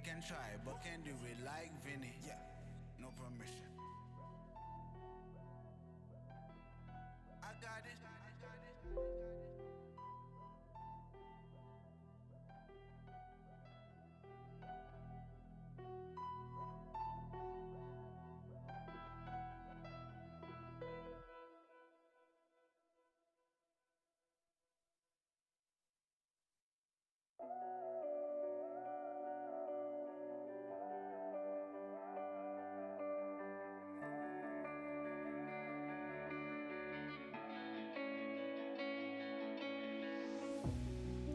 They can try, but can't do it like Vinny. Yeah, no permission. I got it.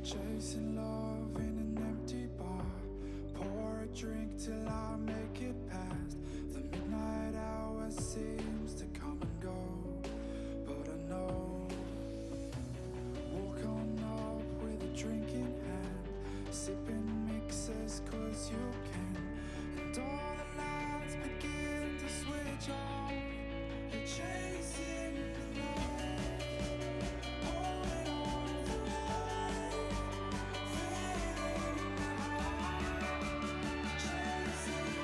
Chasing love in an empty bar. Pour a drink till I make it past. The midnight hour seems to come and go, but I know. Walk on up with a drink in hand, sipping mixers cause you can. And all the lights begin to switch off. You're chasing the light, holding on for life, fading out, chasing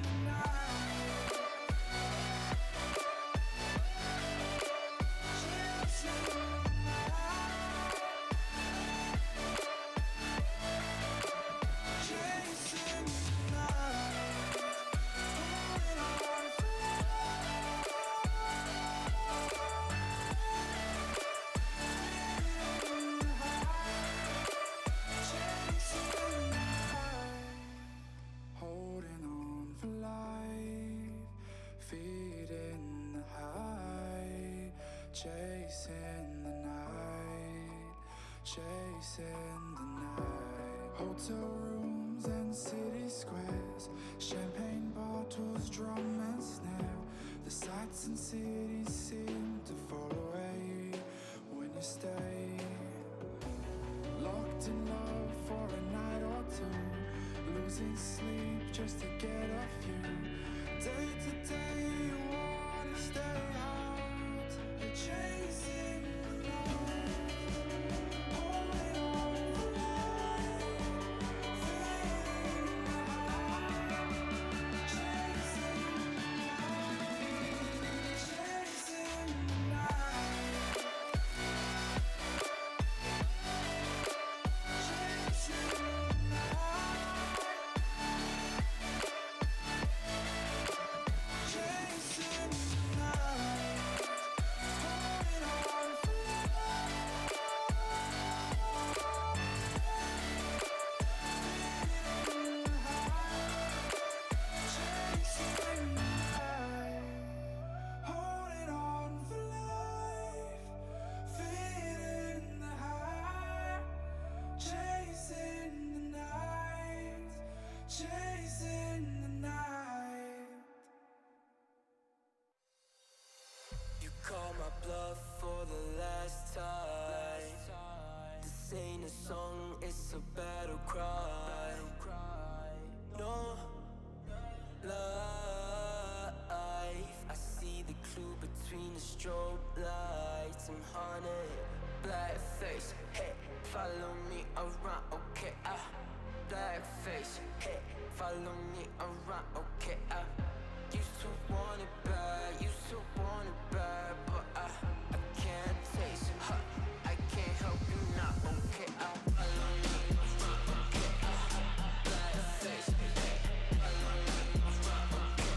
the night, chasing the night, chasing the night, holding on for holding on for life, feet in the high, chasing the night, chasing the night. Hotel rooms and city squares, champagne bottles, drum and snare. The sights and cities seem to fall away when you stay. Locked in love for a night or two, losing sleep just to get off you. Day to day you wanna stay out. You're chasing the night, holding on for life, fading out, chasing the night, chasing the Call my bluff for the last time. This ain't a song, it's a battle cry. No life. I see the clue between the strobe lights. I'm haunted, black face. Hey, follow me around, okay? Black face. Hey, follow me around, okay? Used to want it bad, used to want it bad, but I can't taste it. I can't help you now, okay? Follow me around, okay? Black face, hey, follow me around, okay?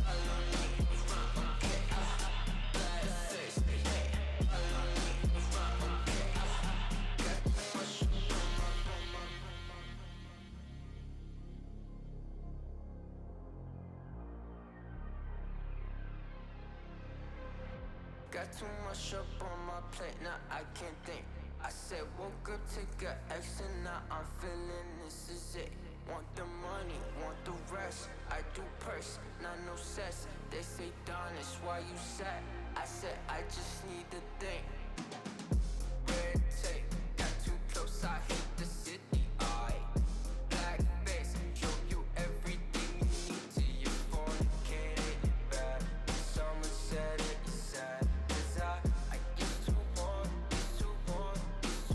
Follow me around, okay? Black face, hey, follow me around, okay? Got too much up on my plate, now I can't think. I said woke up, take a X, and now I'm feeling this is it. Want the money, want the rest. I do purse, not no cess. They say, Darnish, why you sad? I said, I just need the thing. Red tape, got too close, I hit the city. Black face, show you everything you need till you fornicate it bad. Someone said it is sad, 'cause I used to want, used to want, used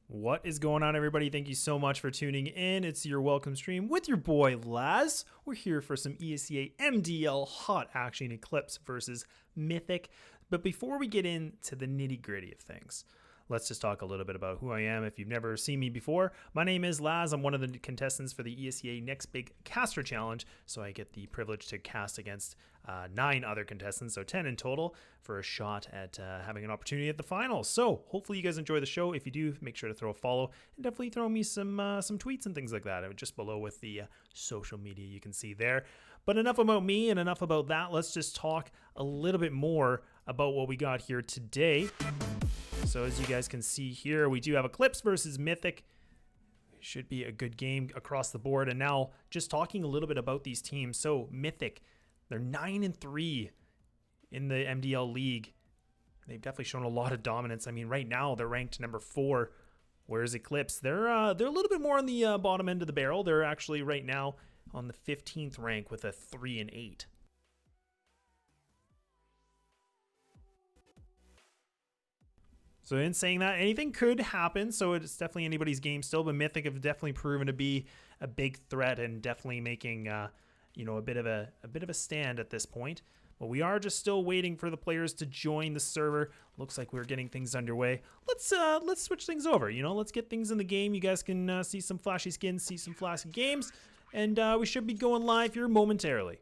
What is going on, everybody? Thank you so much for tuning in. It's your welcome stream with your boy Laz. We're here for some ESEA MDL hot action, Eclipse versus Mythic. But before we get into the nitty gritty of things, let's just talk a little bit about who I am. If you've never seen me before, my name is Laz. I'm one of the contestants for the ESEA Next Big Caster Challenge. So I get the privilege to cast against 9 other contestants, so 10 in total, for a shot at having an opportunity at the finals. So hopefully you guys enjoy the show. If you do, make sure to throw a follow and definitely throw me some tweets and things like that. Just below with the social media you can see there. But enough about me and enough about that. Let's just talk a little bit more about what we got here today. So as you guys can see here, we do have Eclipse versus Mythic. Should be a good game across the board. And now just talking a little bit about these teams. So Mythic, they're 9-3 in the MDL league. They've definitely shown a lot of dominance. I mean, right now they're ranked number 4, whereas Eclipse, they're a little bit more on the bottom end of the barrel. They're actually right now on the 15th rank with a 3-8. So in saying that, anything could happen. So it's definitely anybody's game still, but Mythic have definitely proven to be a big threat and definitely making a bit of a stand at this point. But we are just still waiting for the players to join the server. Looks like we're getting things underway. Let's switch things over. Let's get things in the game. You guys can see some flashy skins, see some flashy games, and we should be going live here momentarily.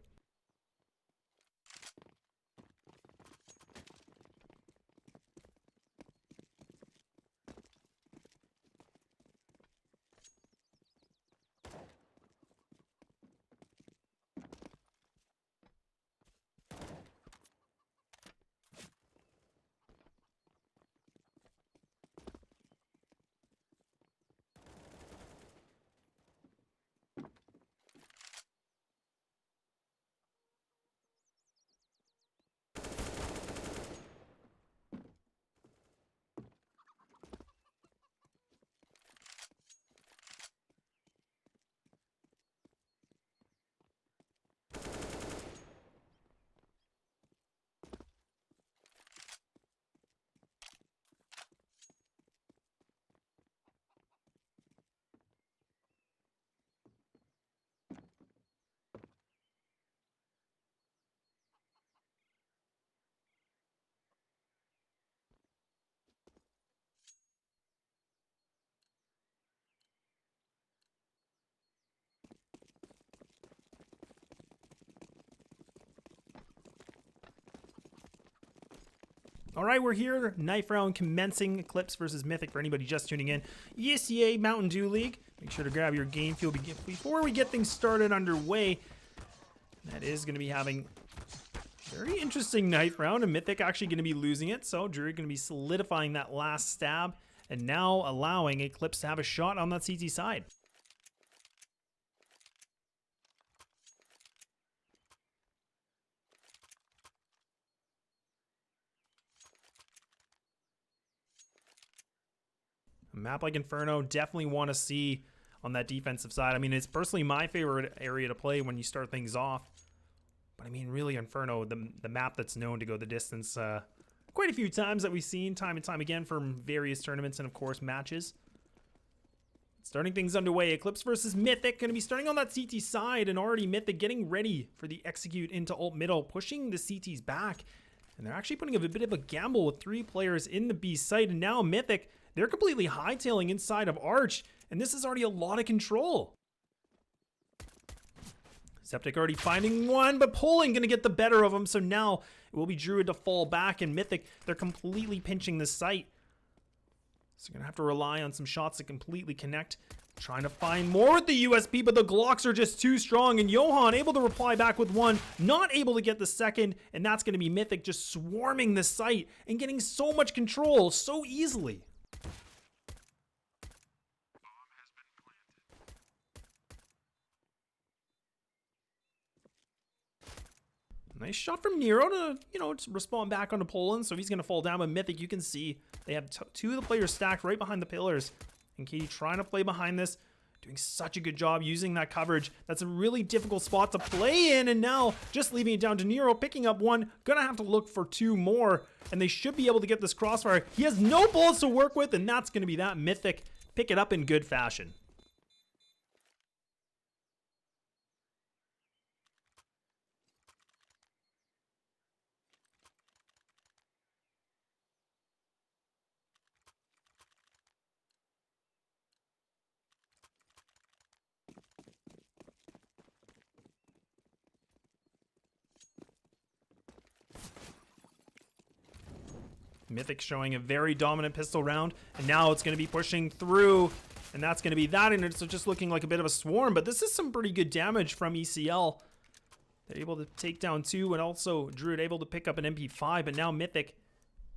All right, we're here. Knife round commencing. Eclipse versus Mythic for anybody just tuning in. ESEA Mountain Dew League. Make sure to grab your game fuel before we get things started underway. That is going to be having a very interesting knife round, and Mythic actually going to be losing it. So Drury going to be solidifying that last stab and now allowing Eclipse to have a shot on that CT side. A map like Inferno, definitely want to see on that defensive side. I mean, it's personally my favorite area to play when you start things off. But I mean, really, Inferno, the map that's known to go the distance quite a few times that we've seen time and time again from various tournaments and, of course, matches. Starting things underway, Eclipse versus Mythic, going to be starting on that CT side, and already Mythic getting ready for the execute into ult middle, pushing the CTs back. And they're actually putting a bit of a gamble with 3 players in the B site, and now Mythic, they're completely hightailing inside of Arch, And this is already a lot of control. Septic already finding one, but Poland gonna get the better of him. So now it will be Druid to fall back, and Mythic, they're completely pinching the site. So you're gonna have to rely on some shots to completely connect. Trying to find more with the USP, but the Glocks are just too strong, and Johan able to reply back with one, not able to get the second, and that's gonna be Mythic just swarming the site and getting so much control so easily. Nice shot from Nero to, to respond back onto Poland. So he's going to fall down. But Mythic, you can see they have two of the players stacked right behind the pillars. And Katie trying to play behind this. Doing such a good job using that coverage. That's a really difficult spot to play in. And now just leaving it down to Nero, picking up one. Going to have to look for two more. And they should be able to get this crossfire. He has no bullets to work with. And that's going to be that. Mythic pick it up in good fashion. Mythic showing a very dominant pistol round, and now it's going to be pushing through, and that's going to be that, and it's just looking like a bit of a swarm, but this is some pretty good damage from ECL. They're able to take down two, and also Druid able to pick up an MP5, but now Mythic,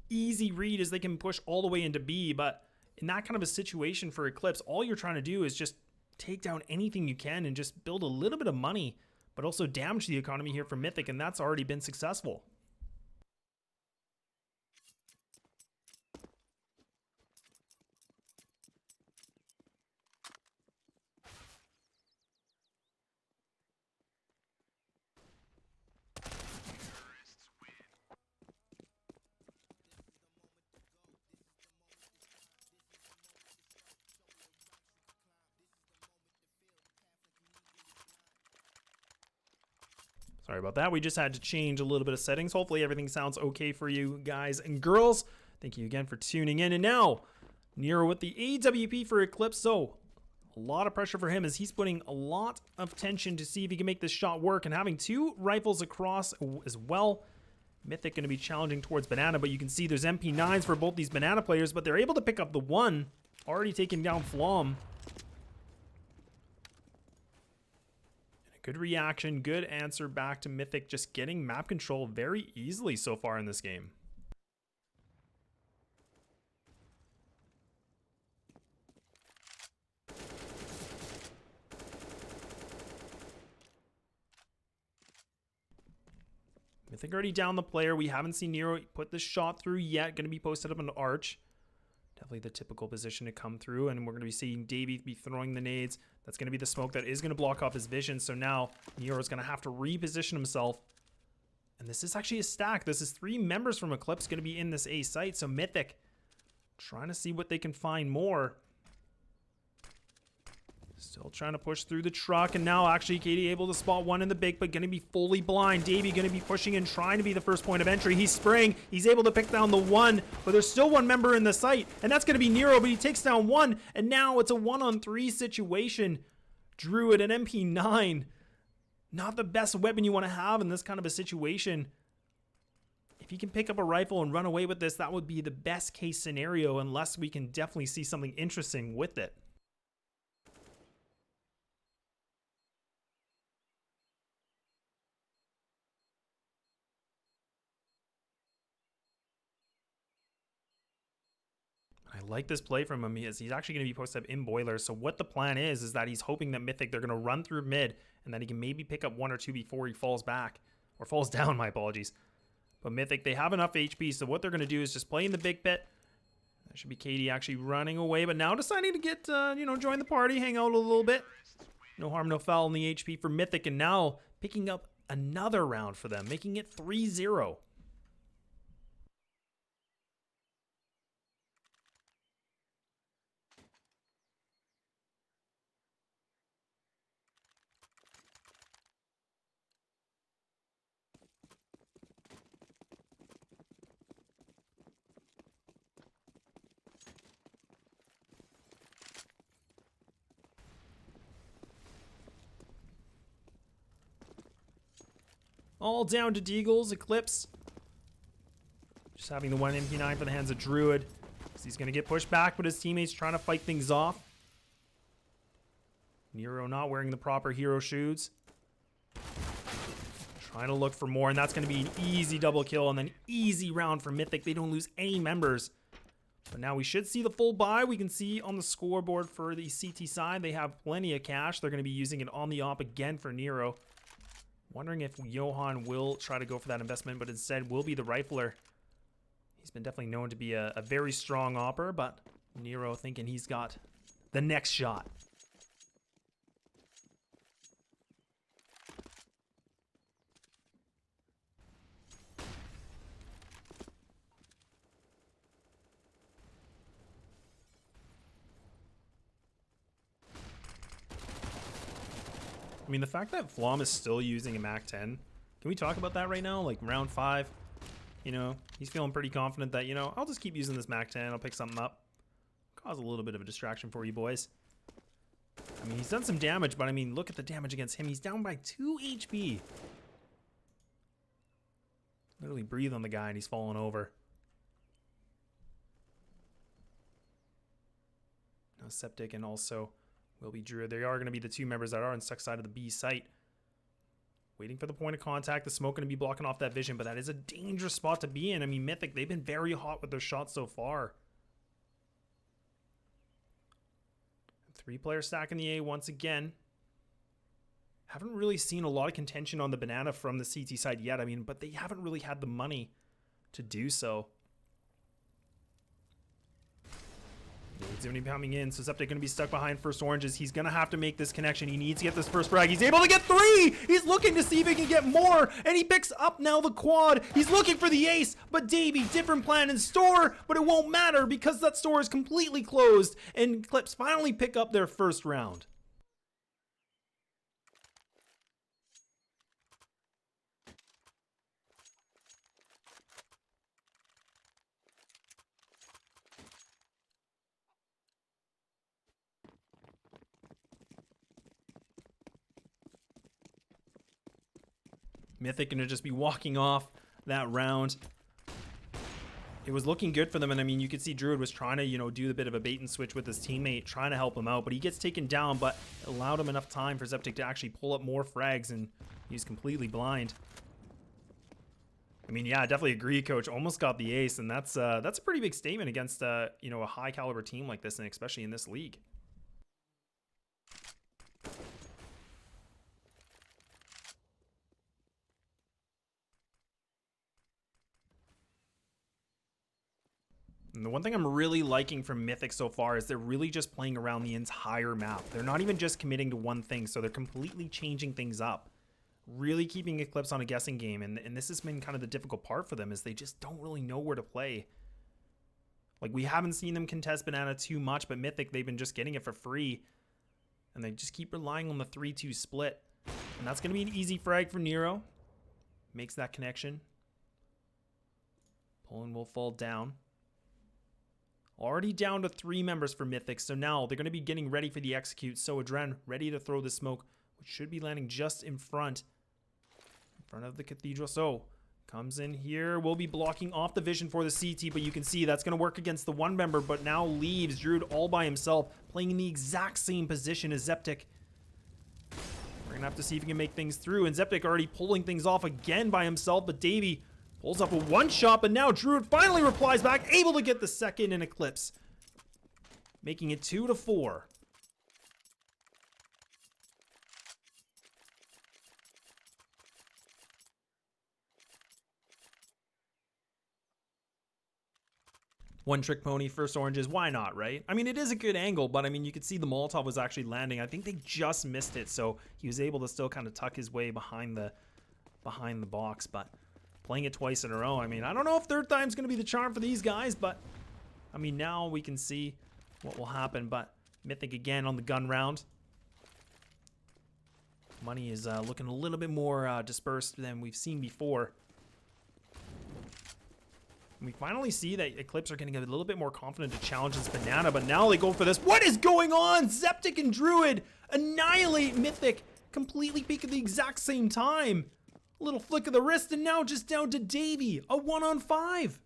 easy read as they can push all the way into B, but in that kind of a situation for Eclipse, all you're trying to do is just take down anything you can and just build a little bit of money, but also damage the economy here for Mythic, and that's already been successful. Sorry about that. We just had to change a little bit of settings. Hopefully everything sounds okay for you guys and girls. Thank you again for tuning in. And now, Nero with the AWP for Eclipse. So, a lot of pressure for him as he's putting a lot of tension to see if he can make this shot work. And having two rifles across as well. Mythic going to be challenging towards Banana, but you can see there's MP9s for both these Banana players, but they're able to pick up the one. Already taking down Flom. Good reaction, good answer back to Mythic, just getting map control very easily so far in this game. Mythic already down the player. We haven't seen Nero put this shot through yet. Going to be posted up on the arch. Definitely the typical position to come through, and we're going to be seeing Davey be throwing the nades. That's going to be the smoke that is going to block off his vision. So now Nero's going to have to reposition himself. And this is actually a stack. This is three members from Eclipse going to be in this A site. So Mythic trying to see what they can find more. Still trying to push through the truck, and now actually Katie able to spot one in the big, but going to be fully blind. Davey going to be pushing and trying to be the first point of entry. He's spraying. He's able to pick down the one, but there's still one member in the site, and that's going to be Nero, but he takes down one, and now it's a 1-on-3 situation. Druid and MP9. Not the best weapon you want to have in this kind of a situation. If you can pick up a rifle and run away with this, that would be the best case scenario, unless we can definitely see something interesting with it. I like this play from him. He's actually going to be posted up in Boiler. So what the plan is that he's hoping that Mythic, they're going to run through mid and that he can maybe pick up one or two before he falls back. Or falls down, my apologies. But Mythic, they have enough HP. So what they're going to do is just play in the big pit. That should be Katie actually running away. But now deciding to get, join the party, hang out a little bit. No harm, no foul in the HP for Mythic. And now picking up another round for them, making it 3-0. All down to Deagles. Eclipse just having the one MP9 for the hands of Druid. He's going to get pushed back, but his teammates trying to fight things off. Nero not wearing the proper hero shoes. Trying to look for more, and that's going to be an easy double kill and then easy round for Mythic. They don't lose any members. But now we should see the full buy. We can see on the scoreboard for the CT side, they have plenty of cash. They're going to be using it on the op again for Nero. Wondering if Johan will try to go for that investment, but instead will be the rifler. He's been definitely known to be a very strong opper, but Nero thinking he's got the next shot. I mean, the fact that Flom is still using a MAC-10, can we talk about that right now? Like, round 5, you know, he's feeling pretty confident that, you know, I'll just keep using this MAC-10, I'll pick something up. Cause a little bit of a distraction for you boys. I mean, he's done some damage, but I mean, look at the damage against him. He's down by 2 HP. Literally breathe on the guy and he's falling over. Now Septic and also will be Druid. They are going to be the 2 members that are on stuck side of the B site. Waiting for the point of contact. The smoke going to be blocking off that vision, but that is a dangerous spot to be in. I mean, Mythic, they've been very hot with their shots so far. 3-player stack in the A once again. Haven't really seen a lot of contention on the banana from the CT side yet. I mean, but they haven't really had the money to do so. Zimny coming in, so Septic going to be stuck behind first oranges. He's going to have to make this connection. He needs to get this first frag. He's able to get 3! He's looking to see if he can get more, and he picks up now the quad. He's looking for the ace, but Davey, different plan in store, but it won't matter because that store is completely closed, and Eclipse finally pick up their first round. Mythic going to just be walking off that round. It was looking good for them, and I mean, you could see Druid was trying to, you know, do a bit of a bait and switch with his teammate, trying to help him out, but he gets taken down, but it allowed him enough time for Zeptic to actually pull up more frags, and he's completely blind. I mean, yeah, I definitely agree, Coach. Almost got the ace, and that's a pretty big statement against, you know, a high-caliber team like this, and especially in this league. And the one thing I'm really liking from Mythic so far is they're really just playing around the entire map. They're not even just committing to one thing, so they're completely changing things up. Really keeping Eclipse on a guessing game, and this has been kind of the difficult part for them, is they just don't really know where to play. Like, we haven't seen them contest banana too much, but Mythic, they've been just getting it for free. And they just keep relying on the 3-2 split. And that's going to be an easy frag for Nero. Makes that connection. Poland will fall down. Already down to 3 members for Mythic, so now they're going to be getting ready for the execute. So Adren ready to throw the smoke, which should be landing just in front of the cathedral. So comes in here, will be blocking off the vision for the CT, but you can see that's going to work against the 1 member, but now leaves Druid all by himself, playing in the exact same position as Zeptic. We're going to have to see if he can make things through, and Zeptic already pulling things off again by himself, but Davey pulls up a 1-shot, but now Druid finally replies back, able to get the second in Eclipse, making it 2-4. One trick pony, first oranges, why not, right? I mean, it is a good angle, but I mean, you could see the Molotov was actually landing. I think they just missed it, so he was able to still kind of tuck his way behind the box, but playing it twice in a row, I mean, I don't know if third time's going to be the charm for these guys, but I mean, now we can see what will happen, but Mythic again on the gun round. Money is looking a little bit more dispersed than we've seen before. And we finally see that Eclipse are getting a little bit more confident to challenge this banana, but now they go for this. What is going on? Zeptic and Druid annihilate Mythic, completely peak at the exact same time. A little flick of the wrist, and now just down to Davey. A 1-on-5.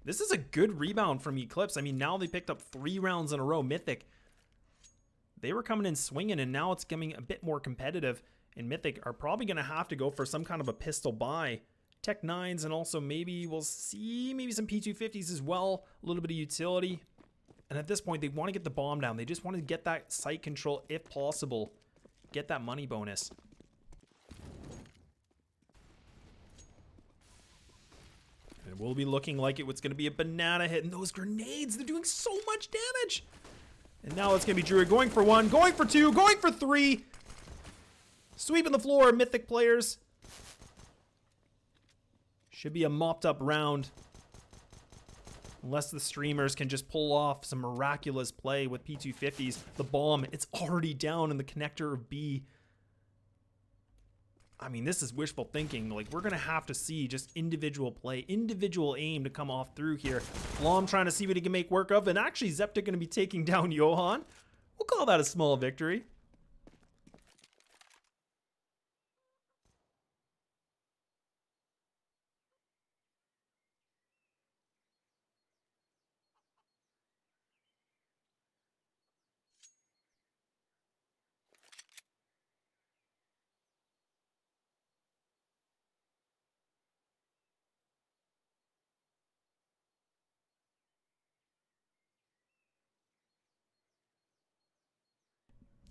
This is a good rebound from Eclipse. I mean, now they picked up 3 rounds in a row. Mythic, they were coming in swinging, and now it's getting a bit more competitive. And Mythic are probably going to have to go for some kind of a pistol buy. Tech 9s, and also maybe we'll see maybe some P250s as well. A little bit of utility. And at this point, they want to get the bomb down. They just want to get that site control if possible. Get that money bonus. And it will be looking like it was going to be a banana hit. And those grenades, they're doing so much damage. And now it's going to be Druid going for 1, going for 2, going for 3. Sweeping the floor, Mythic players. Should be a mopped up round. Unless the streamers can just pull off some miraculous play with P250s. The bomb, it's already down in the connector of B. I mean, this is wishful thinking. Like, we're going to have to see just individual play, individual aim to come off through here. Lom trying to see what he can make work of. And actually, Zeptic going to be taking down Johan. We'll call that a small victory.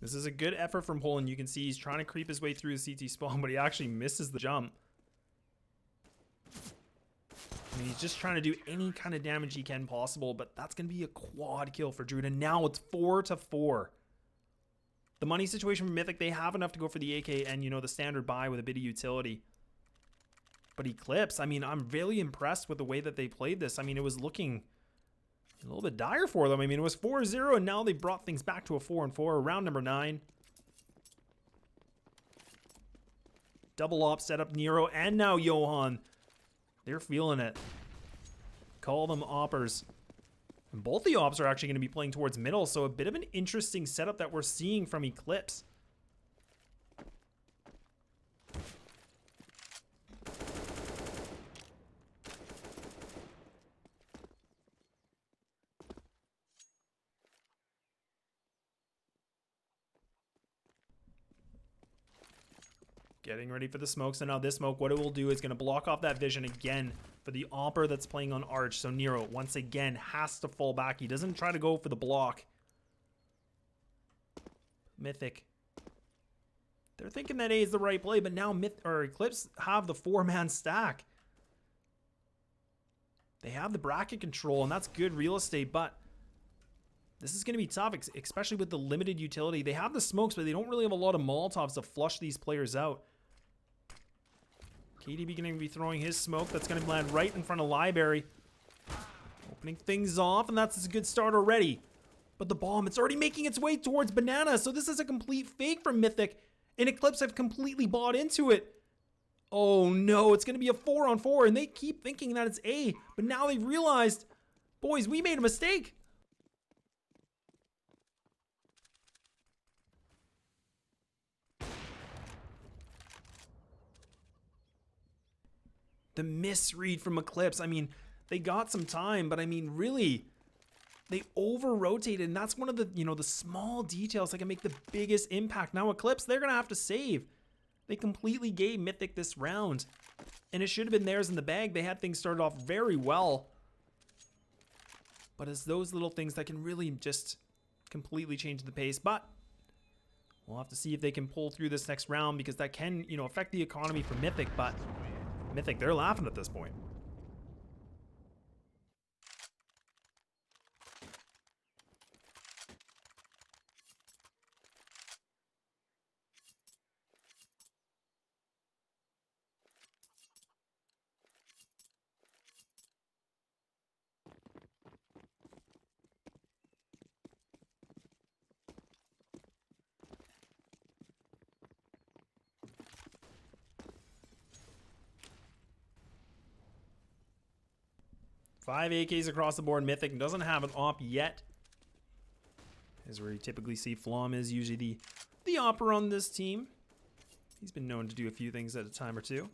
This is a good effort from Poland. You can see he's trying to creep his way through the CT spawn, but he actually misses the jump. I mean, he's just trying to do any kind of damage he can possible, but that's going to be a quad kill for Druid. And now it's 4-4. The money situation for Mythic, they have enough to go for the AK and, you know, the standard buy with a bit of utility. But Eclipse, I mean, I'm really impressed with the way that they played this. I mean, it was looking a little bit dire for them. I mean, it was 4-0, and now they brought things back to a 4-4. Round number 9. Double op set up Nero, and now Johan. They're feeling it. Call them oppers. And both the ops are actually going to be playing towards middle, so a bit of an interesting setup that we're seeing from Eclipse. Getting ready for the smoke. So now this smoke, what it will do is going to block off that vision again for the Opper that's playing on Arch. So Nero, once again, has to fall back. He doesn't try to go for the block. Mythic. They're thinking that A is the right play, but now Eclipse have the 4-man stack. They have the bracket control, and that's good real estate, but this is going to be tough, especially with the limited utility. They have the smokes, but they don't really have a lot of Molotovs to flush these players out. KDB going to be throwing his smoke. That's going to land right in front of Library. Opening things off, and that's a good start already. But the bomb, it's already making its way towards Banana, so this is a complete fake from Mythic. And Eclipse have completely bought into it. Oh no, it's going to be a 4-on-4, and they keep thinking that it's A. But now they realized, boys, we made a mistake. The misread from Eclipse. I mean, they got some time, but I mean, really, they over-rotated, and that's one of the, you know, the small details that can make the biggest impact. Now Eclipse, they're going to have to save. They completely gave Mythic this round, and it should have been theirs in the bag. They had things started off very well, but it's those little things that can really just completely change the pace. But we'll have to see if they can pull through this next round, because that can, you know, affect the economy for Mythic. But Mythic, they're laughing at this point. 5 AKs across the board. Mythic doesn't have an op yet. As where you typically see Flom is usually the opper on this team. He's been known to do a few things at a time or two.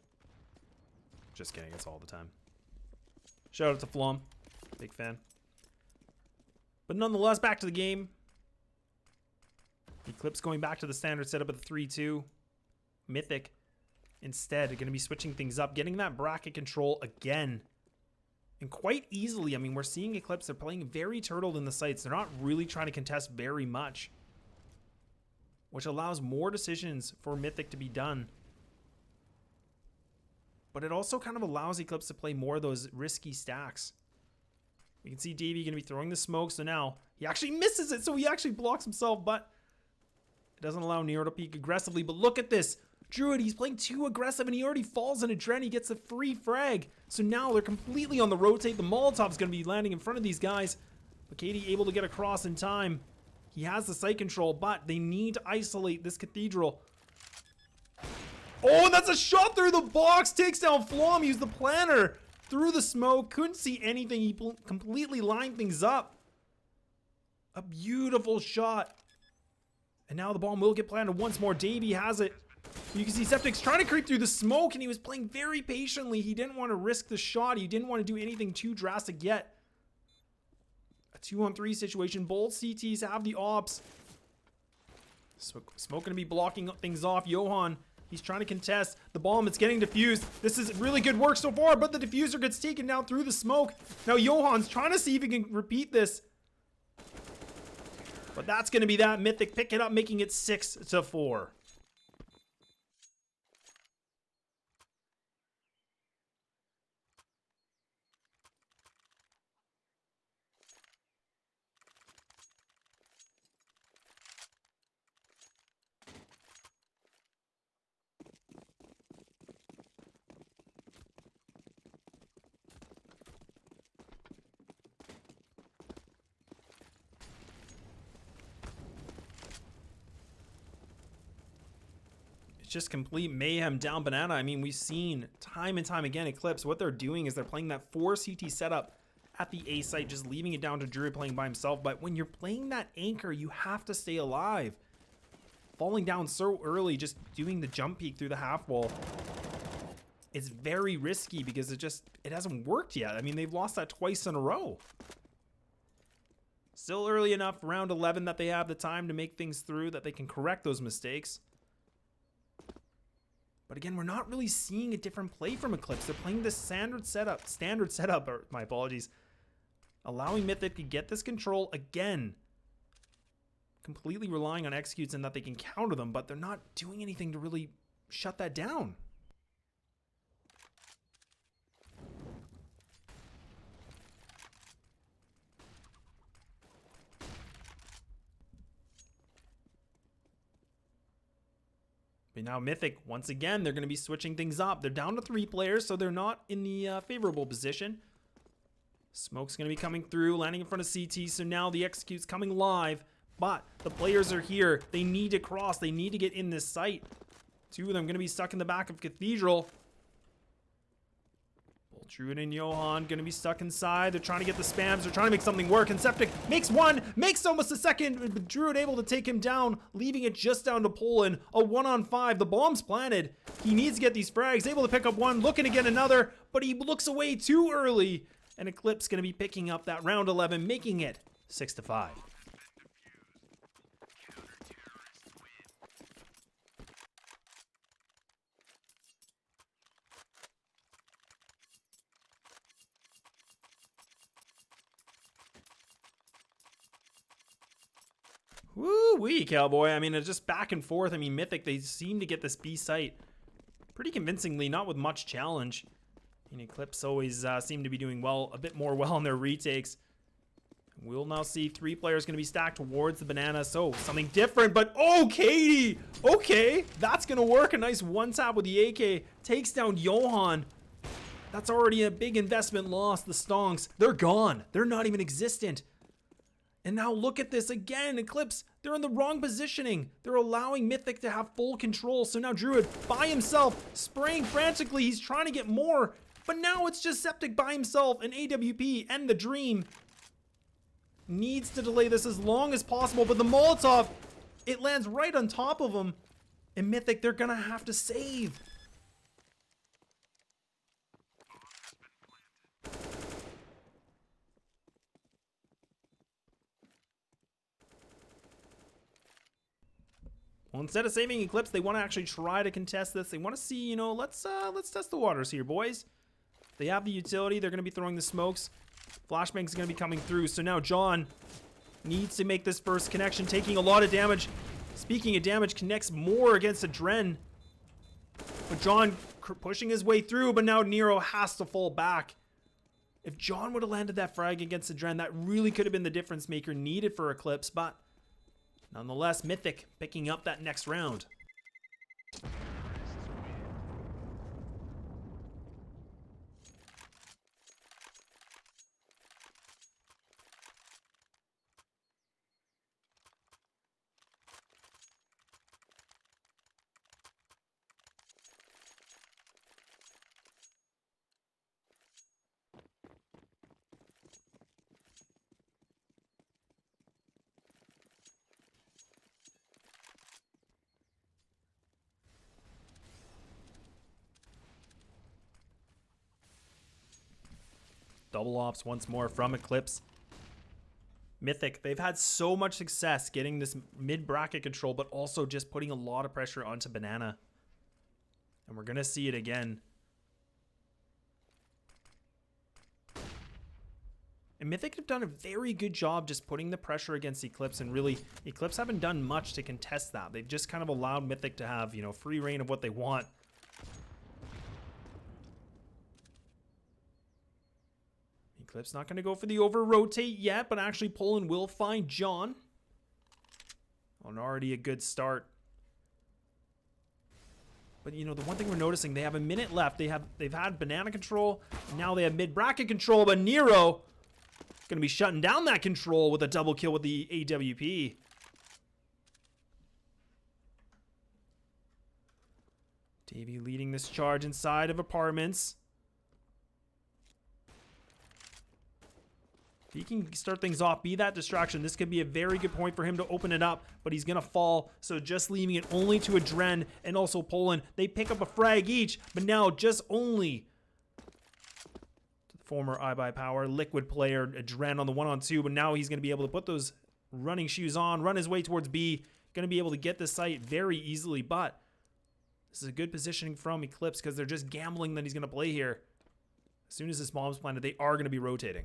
Just kidding, it's all the time. Shout out to Flom. Big fan. But nonetheless, back to the game. Eclipse going back to the standard setup of the 3-2. Mythic instead going to be switching things up, getting that bracket control again. And quite easily. I mean, we're seeing Eclipse. They're playing very turtled in the sites. They're not really trying to contest very much, which allows more decisions for Mythic to be done. But it also kind of allows Eclipse to play more of those risky stacks. You can see Davey going to be throwing the smoke, so now he actually misses it, so he actually blocks himself, but it doesn't allow Nero to peek aggressively. But look at this. Druid, he's playing too aggressive, and he already falls in a Dren. He gets a free frag. So now they're completely on the rotate. The Molotov's going to be landing in front of these guys. But Katie able to get across in time. He has the site control, but they need to isolate this Cathedral. Oh, and that's a shot through the box. Takes down Flom. Used the planner through the smoke. Couldn't see anything. He completely lined things up. A beautiful shot. And now the bomb will get planted once more. Davey has it. You can see Septic's trying to creep through the smoke, and he was playing very patiently. He didn't want to risk the shot. He didn't want to do anything too drastic yet. A 2-on-3 situation. Both CTs have the ops. Smoke going to be blocking things off. Johan, he's trying to contest. The bomb, it's getting diffused. This is really good work so far, but the diffuser gets taken down through the smoke. Now Johan's trying to see if he can repeat this. But that's going to be that. Mythic pick it up, making it 6-4. Just complete mayhem down Banana. I mean, we've seen time and time again Eclipse. What they're doing is they're playing that 4 CT setup at the A site, just leaving it down to Druid playing by himself. But when you're playing that anchor, you have to stay alive. Falling down so early, just doing the jump peek through the half wall, it's very risky because it hasn't worked yet. I mean, they've lost that twice in a row. Still early enough, round 11, that they have the time to make things through, that they can correct those mistakes. But again, we're not really seeing a different play from Eclipse. They're playing this standard setup, or my apologies, allowing Mythic to get this control again. Completely relying on executes and that they can counter them, but they're not doing anything to really shut that down. But now Mythic, once again, they're going to be switching things up. They're down to 3 players, so they're not in the favorable position. Smoke's going to be coming through, landing in front of CT, so now the execute's coming live. But the players are here. They need to cross. They need to get in this site. 2 of them going to be stuck in the back of Cathedral. Druid and Johan going to be stuck inside. They're trying to get the spams. They're trying to make something work. And Septic makes one, makes almost a second. But Druid able to take him down, leaving it just down to Poland. A 1-on-5. The bomb's planted. He needs to get these frags. Able to pick up one, looking to get another, but he looks away too early. And Eclipse going to be picking up that round 11, making it 6-5. Woo-wee, Cowboy. I mean, it's just back and forth. I mean, Mythic, they seem to get this B site pretty convincingly, not with much challenge. And Eclipse always seem to be doing a bit more well in their retakes. We'll now see 3 players going to be stacked towards the Banana. So, something different, but oh, Katie! Okay, that's going to work. A nice one-tap with the AK. Takes down Johan. That's already a big investment loss. The Stonks, they're gone. They're not even existent. And now look at this again, Eclipse, they're in the wrong positioning. They're allowing Mythic to have full control. So now Druid by himself, spraying frantically. He's trying to get more. But now it's just Septic by himself, and AWP and the Dream needs to delay this as long as possible. But the Molotov, it lands right on top of him. And Mythic, they're gonna have to save. Well, instead of saving Eclipse, they want to actually try to contest this. They want to see, you know, let's test the waters here, boys. They have the utility. They're going to be throwing the smokes. Flashbang's going to be coming through. So now John needs to make this first connection, taking a lot of damage. Speaking of damage, connects more against Adren. But John pushing his way through, but now Nero has to fall back. If John would have landed that frag against Adren, that really could have been the difference maker needed for Eclipse, but nonetheless, Mythic picking up that next round. Double ops once more from Eclipse. Mythic, they've had so much success getting this mid-bracket control, but also just putting a lot of pressure onto Banana. And we're going to see it again. And Mythic have done a very good job just putting the pressure against Eclipse, and really, Eclipse haven't done much to contest that. They've just kind of allowed Mythic to have, you know, free reign of what they want. Eclipse not going to go for the over-rotate yet, but actually Poland will find John. On already a good start. But, you know, the one thing we're noticing, they have a minute left. They've had banana control. Now they have mid-bracket control, but Nero going to be shutting down that control with a double kill with the AWP. Davey leading this charge inside of apartments. He can start things off, be that distraction. This could be a very good point for him to open it up, but he's going to fall. So just leaving it only to Adren and also Poland. They pick up a frag each, but now just only to the former iBuyPower Liquid player, Adren on the 1-on-2, but now he's going to be able to put those running shoes on, run his way towards B, going to be able to get the site very easily, but this is a good positioning from Eclipse because they're just gambling that he's going to play here. As soon as this bomb's planted, they are going to be rotating.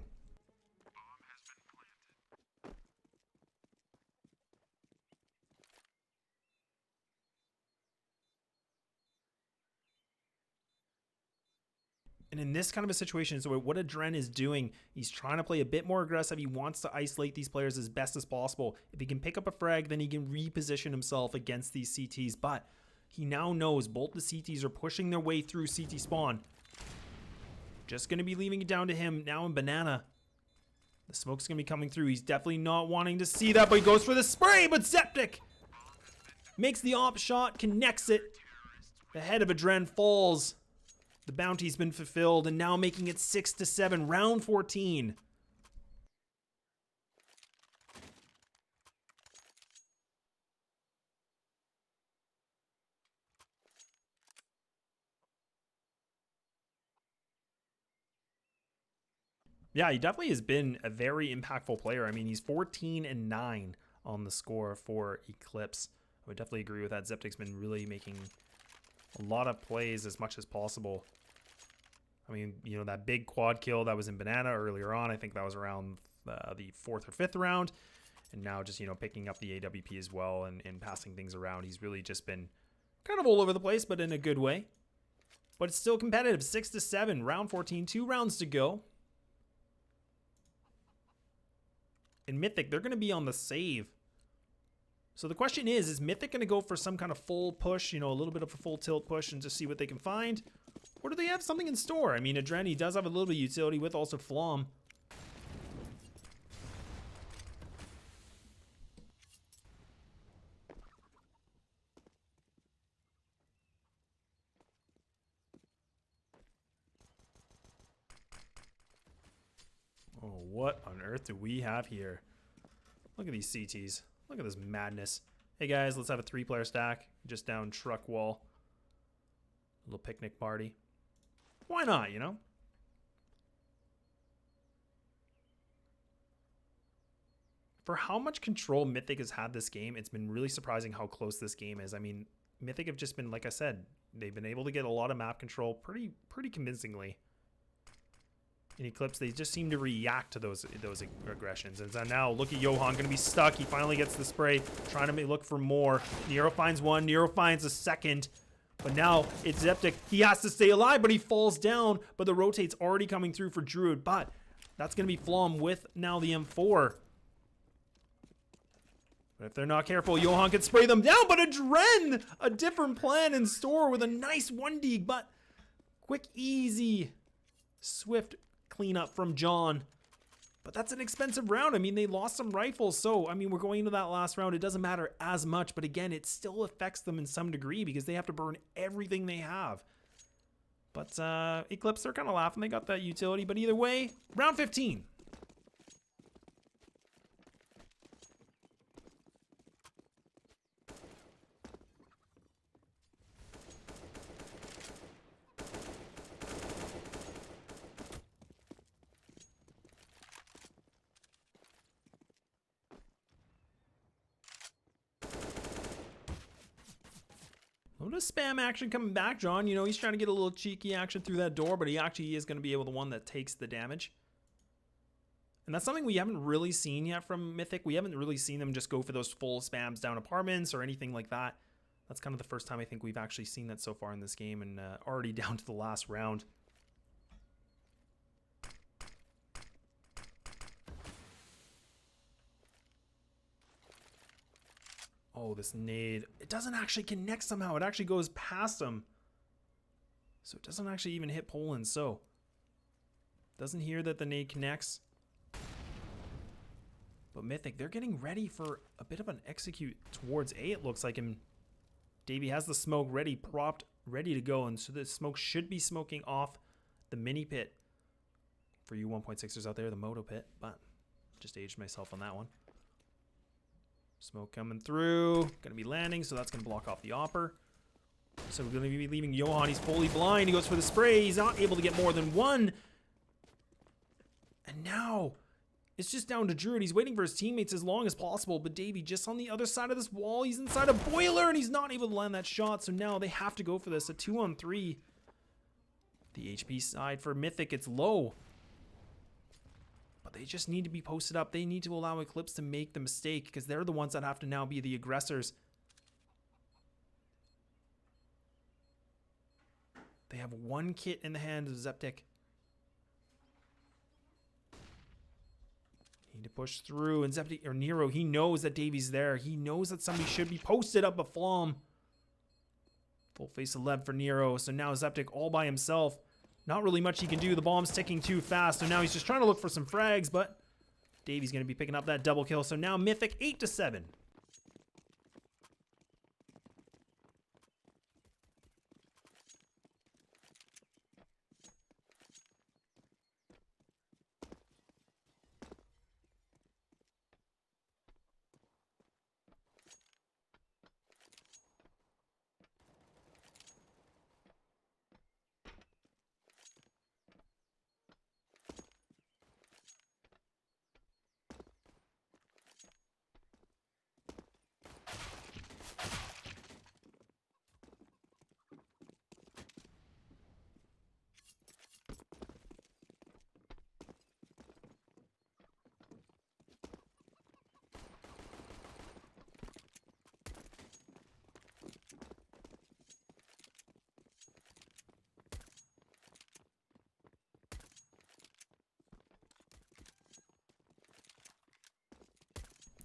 And in this kind of a situation, so what Adren is doing, he's trying to play a bit more aggressive. He wants to isolate these players as best as possible. If he can pick up a frag, then he can reposition himself against these CTs. But he now knows both the CTs are pushing their way through CT spawn. Just going to be leaving it down to him now in Banana. The smoke's going to be coming through. He's definitely not wanting to see that, but he goes for the spray. But Septic makes the op shot, connects it. The head of Adren falls. The bounty's been fulfilled, and now making it 6-7, round 14. Yeah, he definitely has been a very impactful player. I mean, he's 14-9 on the score for Eclipse. I would definitely agree with that. Zeptic's been really making a lot of plays as much as possible. I mean, you know, that big quad kill that was in Banana earlier on, I think that was around the 4th or 5th round. And now just, you know, picking up the AWP as well and passing things around. He's really just been kind of all over the place, but in a good way. But it's still competitive. 6-7, round 14, 2 rounds to go. And Mythic, they're going to be on the save. So the question is Mythic going to go for some kind of full push, you know, a little bit of a full tilt push and just see what they can find? Or do they have something in store? I mean, Adren, he does have a little bit of utility with also Flom. earth do we have here? Look at these CTs. Look at this madness. Hey guys, let's have a 3-player stack. Just down truck wall. A little picnic party. Why not, you know? For how much control Mythic has had this game, it's been really surprising how close this game is. I mean, Mythic have just been, like I said, they've been able to get a lot of map control pretty convincingly. In Eclipse, they just seem to react to those aggressions. And so now, look at Johan, going to be stuck. He finally gets the spray, trying to look for more. Nero finds one. Nero finds a second. But now, it's Zeptic. He has to stay alive, but he falls down. But the rotate's already coming through for Druid. But that's going to be Flom with now the M4. But if they're not careful, Johan can spray them down. But a Dren! A different plan in store with a nice 1D. But quick, easy, swift cleanup from John. But that's an expensive round. I mean, they lost some rifles. So, I mean, we're going into that last round. It doesn't matter as much. But again, it still affects them in some degree because they have to burn everything they have. But Eclipse, they're kind of laughing. They got that utility. But either way, round 15. A little spam action coming back, John. You know, he's trying to get a little cheeky action through that door, but he actually is going to be able to one that takes the damage. And that's something we haven't really seen yet from Mythic. We haven't really seen them just go for those full spams down apartments or anything like that. That's kind of the first time I think we've actually seen that so far in this game, and already down to the last round. Oh, this nade. It doesn't actually connect somehow. It actually goes past him. So it doesn't actually even hit Poland. So doesn't hear that the nade connects. But Mythic, they're getting ready for a bit of an execute towards A, it looks like. And Davey has the smoke ready, propped, ready to go. And so the smoke should be smoking off the mini pit. For you 1.6ers out there, the moto pit. But just aged myself on that one. Smoke coming through. Going to be landing, so that's going to block off the Opper. So we're going to be leaving Johan. He's fully blind. He goes for the spray. He's not able to get more than one. And now it's just down to Druid. He's waiting for his teammates as long as possible. But Davey just on the other side of this wall. He's inside a boiler, and he's not able to land that shot. So now they have to go for this. A 2-on-3. The HP side for Mythic, it's low. But they just need to be posted up. They need to allow Eclipse to make the mistake because they're the ones that have to now be the aggressors. They have one kit in the hand of Zeptic. Need to push through, and Zeptic or Nero, he knows that Davey's there. He knows that somebody should be posted up a Flom. Full face of lead for Nero. So now Zeptic all by himself. Not really much he can do. The bomb's ticking too fast. So now he's just trying to look for some frags, but Davey's going to be picking up that double kill. So now Mythic 8-7.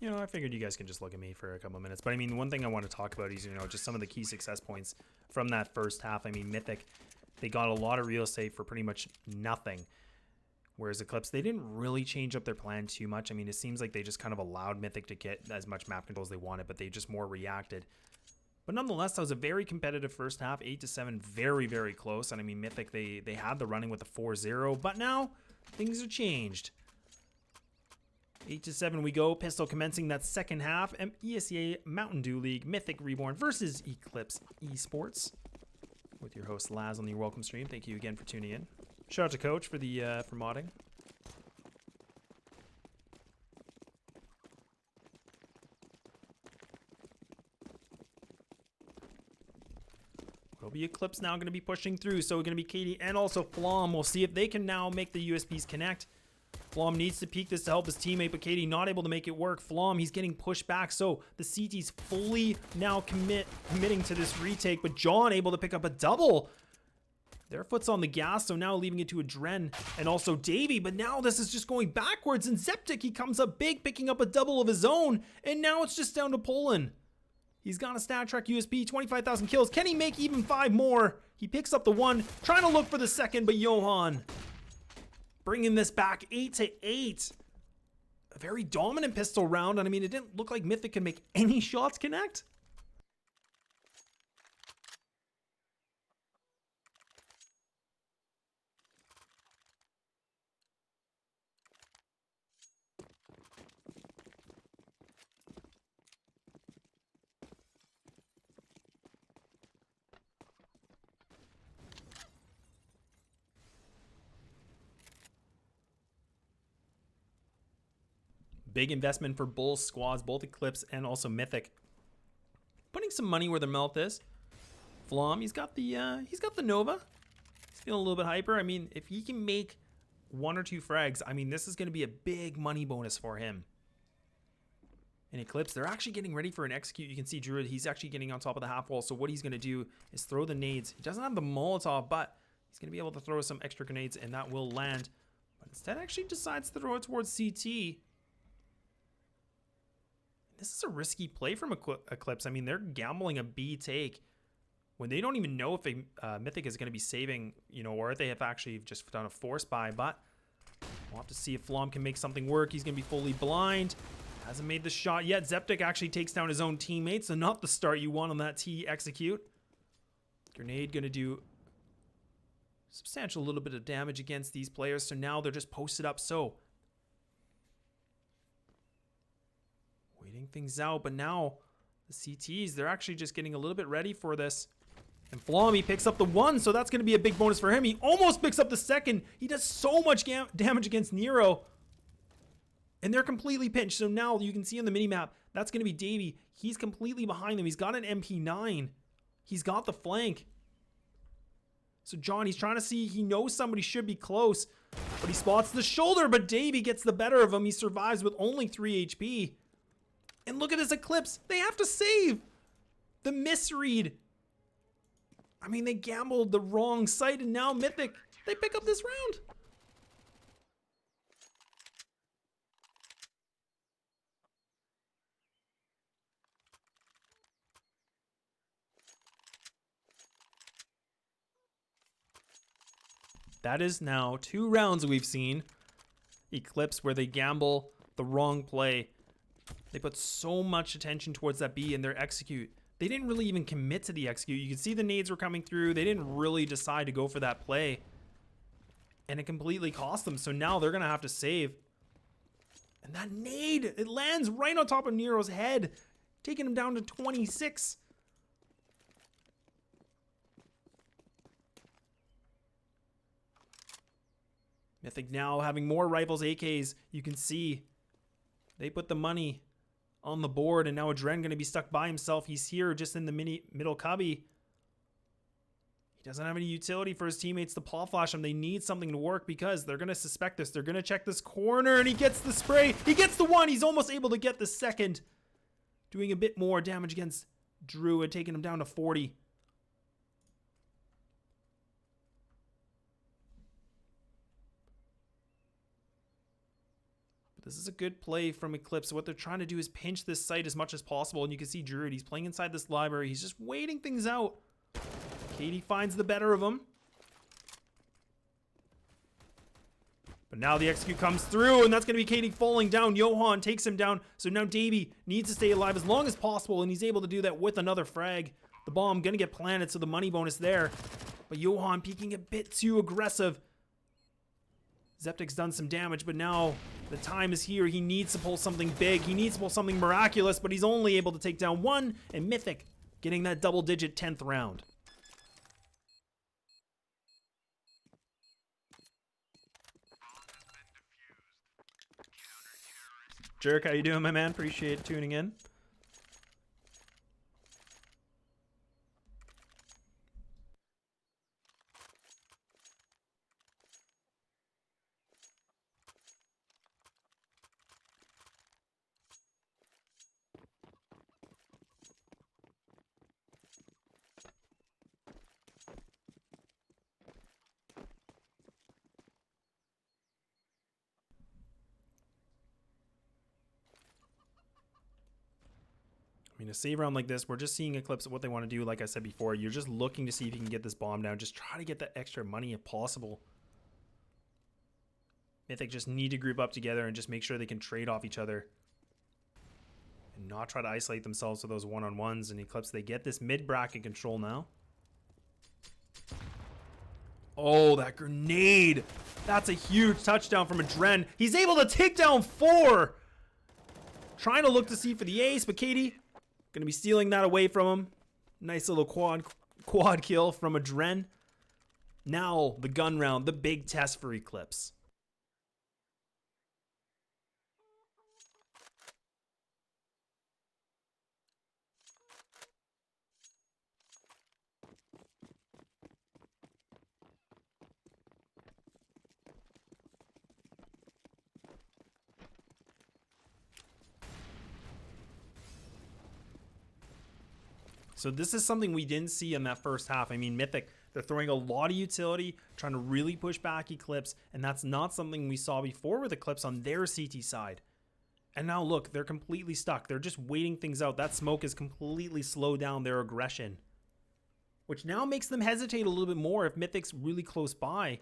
You know, I figured you guys can just look at me for a couple of minutes. But I mean, one thing I want to talk about is, you know, just some of the key success points from that first half. I mean, Mythic, they got a lot of real estate for pretty much nothing. Whereas Eclipse, they didn't really change up their plan too much. I mean, it seems like they just kind of allowed Mythic to get as much map control as they wanted, but they just more reacted. But nonetheless, that was a very competitive first half, 8-7, very, very close. And I mean, Mythic, they had the running with the 4-0, but now things have changed. 8-7 we go. Pistol commencing that second half. ESEA Mountain Dew League Mythic Reborn versus Eclipse Esports. With your host Laz on the welcome stream. Thank you again for tuning in. Shout out to Coach for the for modding. Will be Eclipse now going to be pushing through. So we're going to be Katie and also Flom. We'll see if they can now make the USBs connect. Flom needs to peek this to help his teammate, but Katie not able to make it work. Flom, he's getting pushed back, so the CT's fully now committing to this retake, but John able to pick up a double. Their foot's on the gas, so now leaving it to Adren and also Davey, but now this is just going backwards, and Zeptic, he comes up big, picking up a double of his own, and now it's just down to Poland. He's got a stat track USB, 25,000 kills. Can he make even 5 more? He picks up the 1, trying to look for the second, but Johan bringing this back 8-8. A very dominant pistol round, and I mean, it didn't look like Mythic could make any shots connect. Big investment for both squads, both Eclipse and also Mythic. Putting some money where their mouth is. Flom, he's got the Nova. He's feeling a little bit hyper. I mean, if he can make 1 or 2 frags, I mean, this is going to be a big money bonus for him. And Eclipse, they're actually getting ready for an execute. You can see Druid, he's actually getting on top of the half wall. So what he's going to do is throw the nades. He doesn't have the Molotov, but he's going to be able to throw some extra grenades, and that will land. But instead actually decides to throw it towards CT. This is a risky play from Eclipse. I mean, they're gambling a B take when they don't even know if Mythic is going to be saving, you know, or if they have actually just done a force buy. But we'll have to see if Flom can make something work. He's going to be fully blind. Hasn't made the shot yet. Zeptic actually takes down his own teammate, so not the start you want on that T execute. Grenade going to do substantial little bit of damage against these players. So now they're just posted up. So waiting things out, but now the CTs, they're actually just getting a little bit ready for this. And Flom, he picks up the 1, so that's going to be a big bonus for him. He almost picks up the second. He does so much damage against Nero. And they're completely pinched. So now you can see on the minimap, that's going to be Davey. He's completely behind them. He's got an MP9. He's got the flank. So John, he's trying to see, he knows somebody should be close, but he spots the shoulder, but Davey gets the better of him. He survives with only 3 HP. And look at this Eclipse. They have to save. The misread. I mean, they gambled the wrong site, and now Mythic, they pick up this round. That is now 2 rounds we've seen. Eclipse where they gamble the wrong play. They put so much attention towards that B in their execute. They didn't really even commit to the execute. You can see the nades were coming through. They didn't really decide to go for that play. And it completely cost them. So now they're going to have to save. And that nade, it lands right on top of Nero's head, taking him down to 26. Mythic now having more rifles, AKs. You can see they put the money on the board, and now Adren going to be stuck by himself. He's here just in the middle cubby. He doesn't have any utility for his teammates to paw flash him. They need something to work because they're going to suspect this. They're going to check this corner, and he gets the spray. He gets the 1. He's almost able to get the second. Doing a bit more damage against Druid, taking him down to 40. This is a good play from Eclipse. What they're trying to do is pinch this site as much as possible. And you can see Druid, he's playing inside this library. He's just waiting things out. Katie finds the better of him. But now the execute comes through, and that's going to be Katie falling down. Johan takes him down. So now Davey needs to stay alive as long as possible, and he's able to do that with another frag. The bomb going to get planted, so the money bonus there. But Johan peeking a bit too aggressive. Zeptic's done some damage, but now The time is here. He needs to pull something big. He needs to pull something miraculous, but he's only able to take down one, and Mythic getting that double-digit 10th round. Jerk, how you doing, my man? Appreciate tuning in. I mean, a save round like this, we're just seeing Eclipse what they want to do. Like I said before, you're just looking to see if you can get this bomb down. Just try to get that extra money if possible. Mythic just need to group up together and just make sure they can trade off each other. And not try to isolate themselves to those one-on-ones. And Eclipse, they get this mid-bracket control now. Oh, that grenade. That's a huge touchdown from Adren. He's able to take down 4. Trying to look to see for the ace, but Katie going to be stealing that away from him. Nice little quad kill from Adren. Now the gun round, the big test for Eclipse. So this is something we didn't see in that first half. I mean, Mythic, they're throwing a lot of utility, trying to really push back Eclipse, and that's not something we saw before with Eclipse on their CT side. And now look, they're completely stuck. They're just waiting things out. That smoke has completely slowed down their aggression, which now makes them hesitate a little bit more if Mythic's really close by.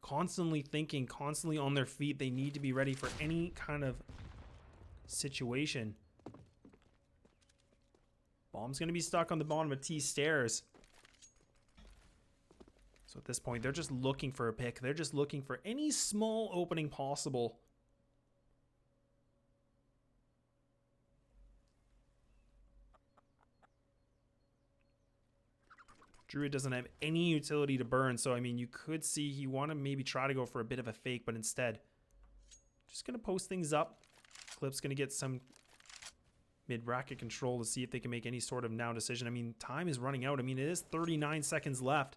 Constantly thinking, constantly on their feet. They need to be ready for any kind of situation. Bomb's going to be stuck on the bottom of T stairs. So at this point, they're just looking for a pick. They're just looking for any small opening possible. Druid doesn't have any utility to burn. So, I mean, you could see he want to maybe try to go for a bit of a fake, but instead, just going to post things up. Eclipse going to get some mid-bracket control to see if they can make any sort of now decision. I mean, time is running out. I mean, it is 39 seconds left.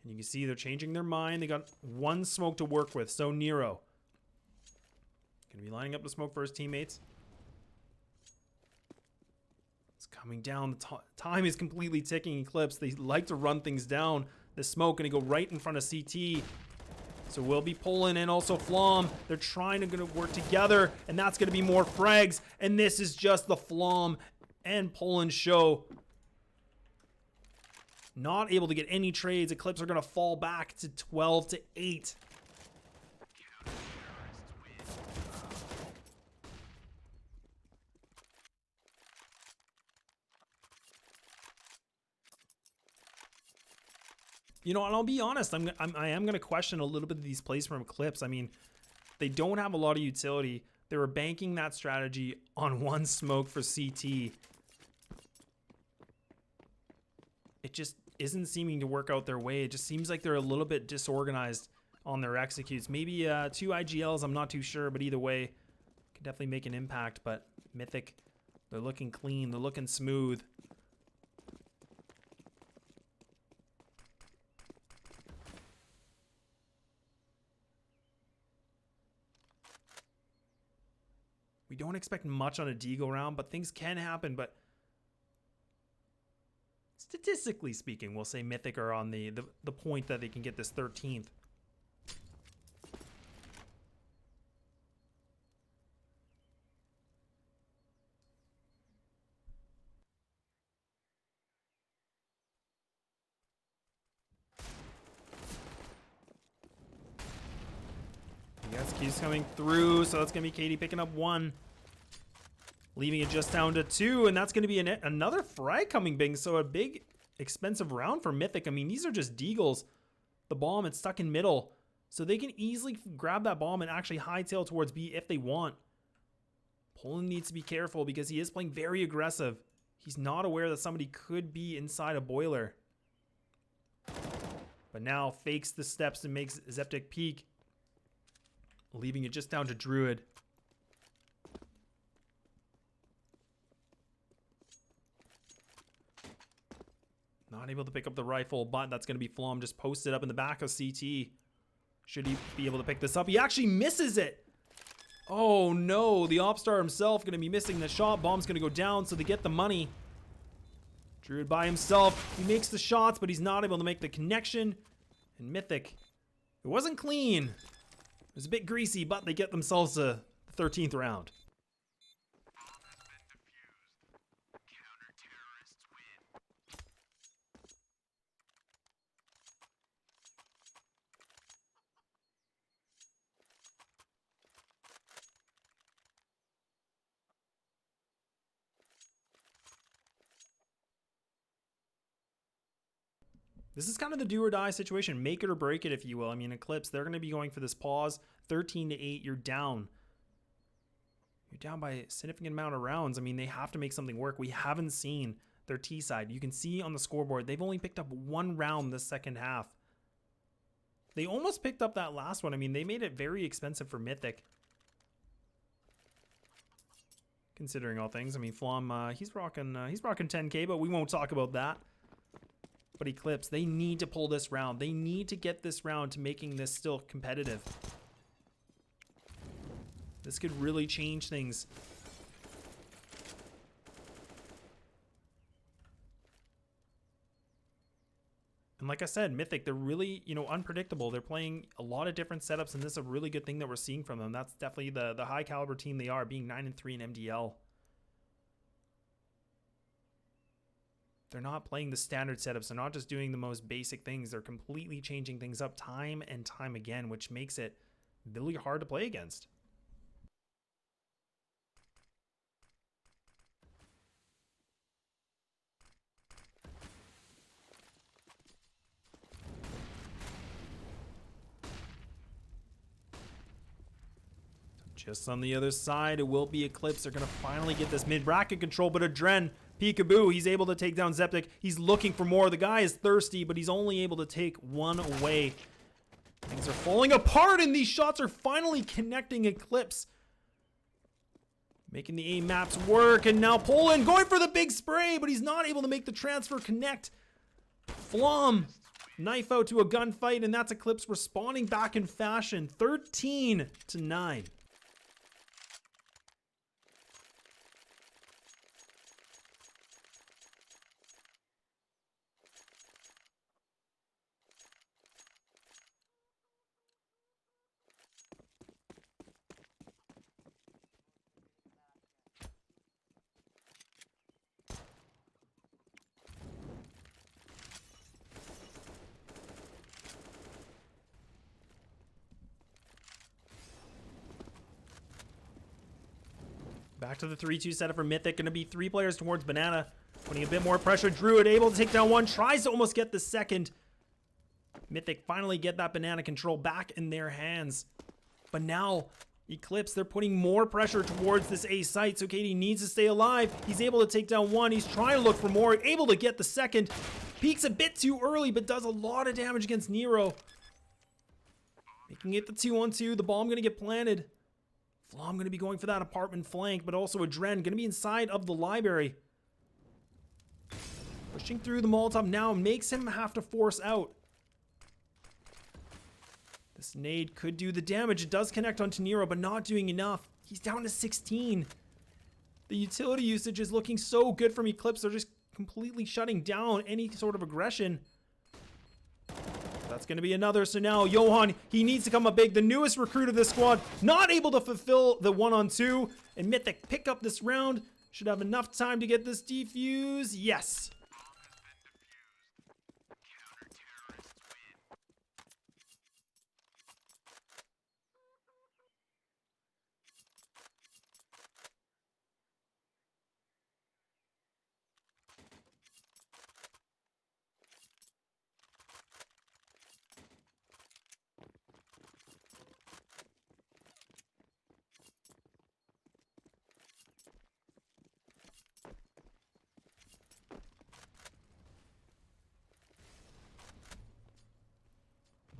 And you can see they're changing their mind. They got one smoke to work with. So Nero going to be lining up the smoke for his teammates. It's coming down. The time is completely ticking. Eclipse, they like to run things down. The smoke going to go right in front of CT. So we'll be pulling in also Flom. They're trying to work together, and that's going to be more frags. And this is just the Flom and Poland show. Not able to get any trades. Eclipse are going to fall back to 12-8. You know, and I'll be honest, I am going to question a little bit of these plays from Eclipse. I mean, they don't have a lot of utility. They were banking that strategy on one smoke for CT. It just isn't seeming to work out their way. It just seems like they're a little bit disorganized on their executes. Maybe 2 IGLs, I'm not too sure, but either way, could definitely make an impact. But Mythic, they're looking clean. They're looking smooth. We don't expect much on a Deagle round, but things can happen. But statistically speaking, we'll say Mythic are on the point that they can get this 13th. Yes, Q's coming through, so that's going to be Katie picking up 1. Leaving it just down to 2, and that's going to be another frag coming big. So a big, expensive round for Mythic. I mean, these are just Deagles. the bomb. It's stuck in middle. So they can easily grab that bomb and actually hightail towards B if they want. Poland needs to be careful because he is playing very aggressive. He's not aware that somebody could be inside a boiler. But now fakes the steps and makes Zeptic peek, leaving it just down to Druid. Not able to pick up the rifle, but that's going to be Flom just posted up in the back of CT. Should he be able to pick this up? He actually misses it. Oh no, the Opstar himself going to be missing the shot. Bomb's going to go down, so they get the money. Druid by himself. He makes the shots, but he's not able to make the connection. And Mythic, it wasn't clean. It was a bit greasy, but they get themselves to the 13th round. This is kind of the do or die situation. Make it or break it, if you will. I mean, Eclipse, they're going to be going for this pause. 13-8, you're down. You're down by a significant amount of rounds. I mean, they have to make something work. We haven't seen their T side. You can see on the scoreboard, they've only picked up one round this second half. They almost picked up that last one. I mean, they made it very expensive for Mythic. Considering all things. I mean, Flom, he's rocking 10K, but we won't talk about that. But Eclipse, they need to pull this round. They need to get this round to making this still competitive. This could really change things. And like I said, Mythic, they're really, unpredictable. They're playing a lot of different setups, and this is a really good thing that we're seeing from them. That's definitely the high caliber team they are, being 9-3 in MDL. They're not playing the standard setups. They're not just doing the most basic things. They're completely changing things up time and time again, which makes it really hard to play against. Just on the other side, it will be Eclipse. They're going to finally get this mid-bracket control, but Adren, peekaboo, he's able to take down Zeptic. He's looking for more. The guy is thirsty, but he's only able to take one away. Things are falling apart, and these shots are finally connecting Eclipse. Making the aim maps work, and now Poland going for the big spray, but he's not able to make the transfer connect. Flom, knife out to a gunfight, and that's Eclipse responding back in fashion. 13-9. Back to the 3-2 setup for Mythic. Going to be 3 players towards Banana. Putting a bit more pressure. Druid able to take down one. Tries to almost get the second. Mythic finally get that Banana control back in their hands. But now, Eclipse, they're putting more pressure towards this A site. So Katie needs to stay alive. He's able to take down one. He's trying to look for more. Able to get the second. Peeks a bit too early, but does a lot of damage against Nero. Making it the 2-on-2. The bomb going to get planted. Flom going to be going for that apartment flank, but also Adren going to be inside of the library. Pushing through the Molotov now makes him have to force out. This nade could do the damage. It does connect onto Nero, but not doing enough. He's down to 16. The utility usage is looking so good from Eclipse. They're just completely shutting down any sort of aggression. That's going to be another. So now Johan, he needs to come up big. The newest recruit of this squad, not able to fulfill the 1-on-2. And Mythic pick up this round. Should have enough time to get this defuse. Yes.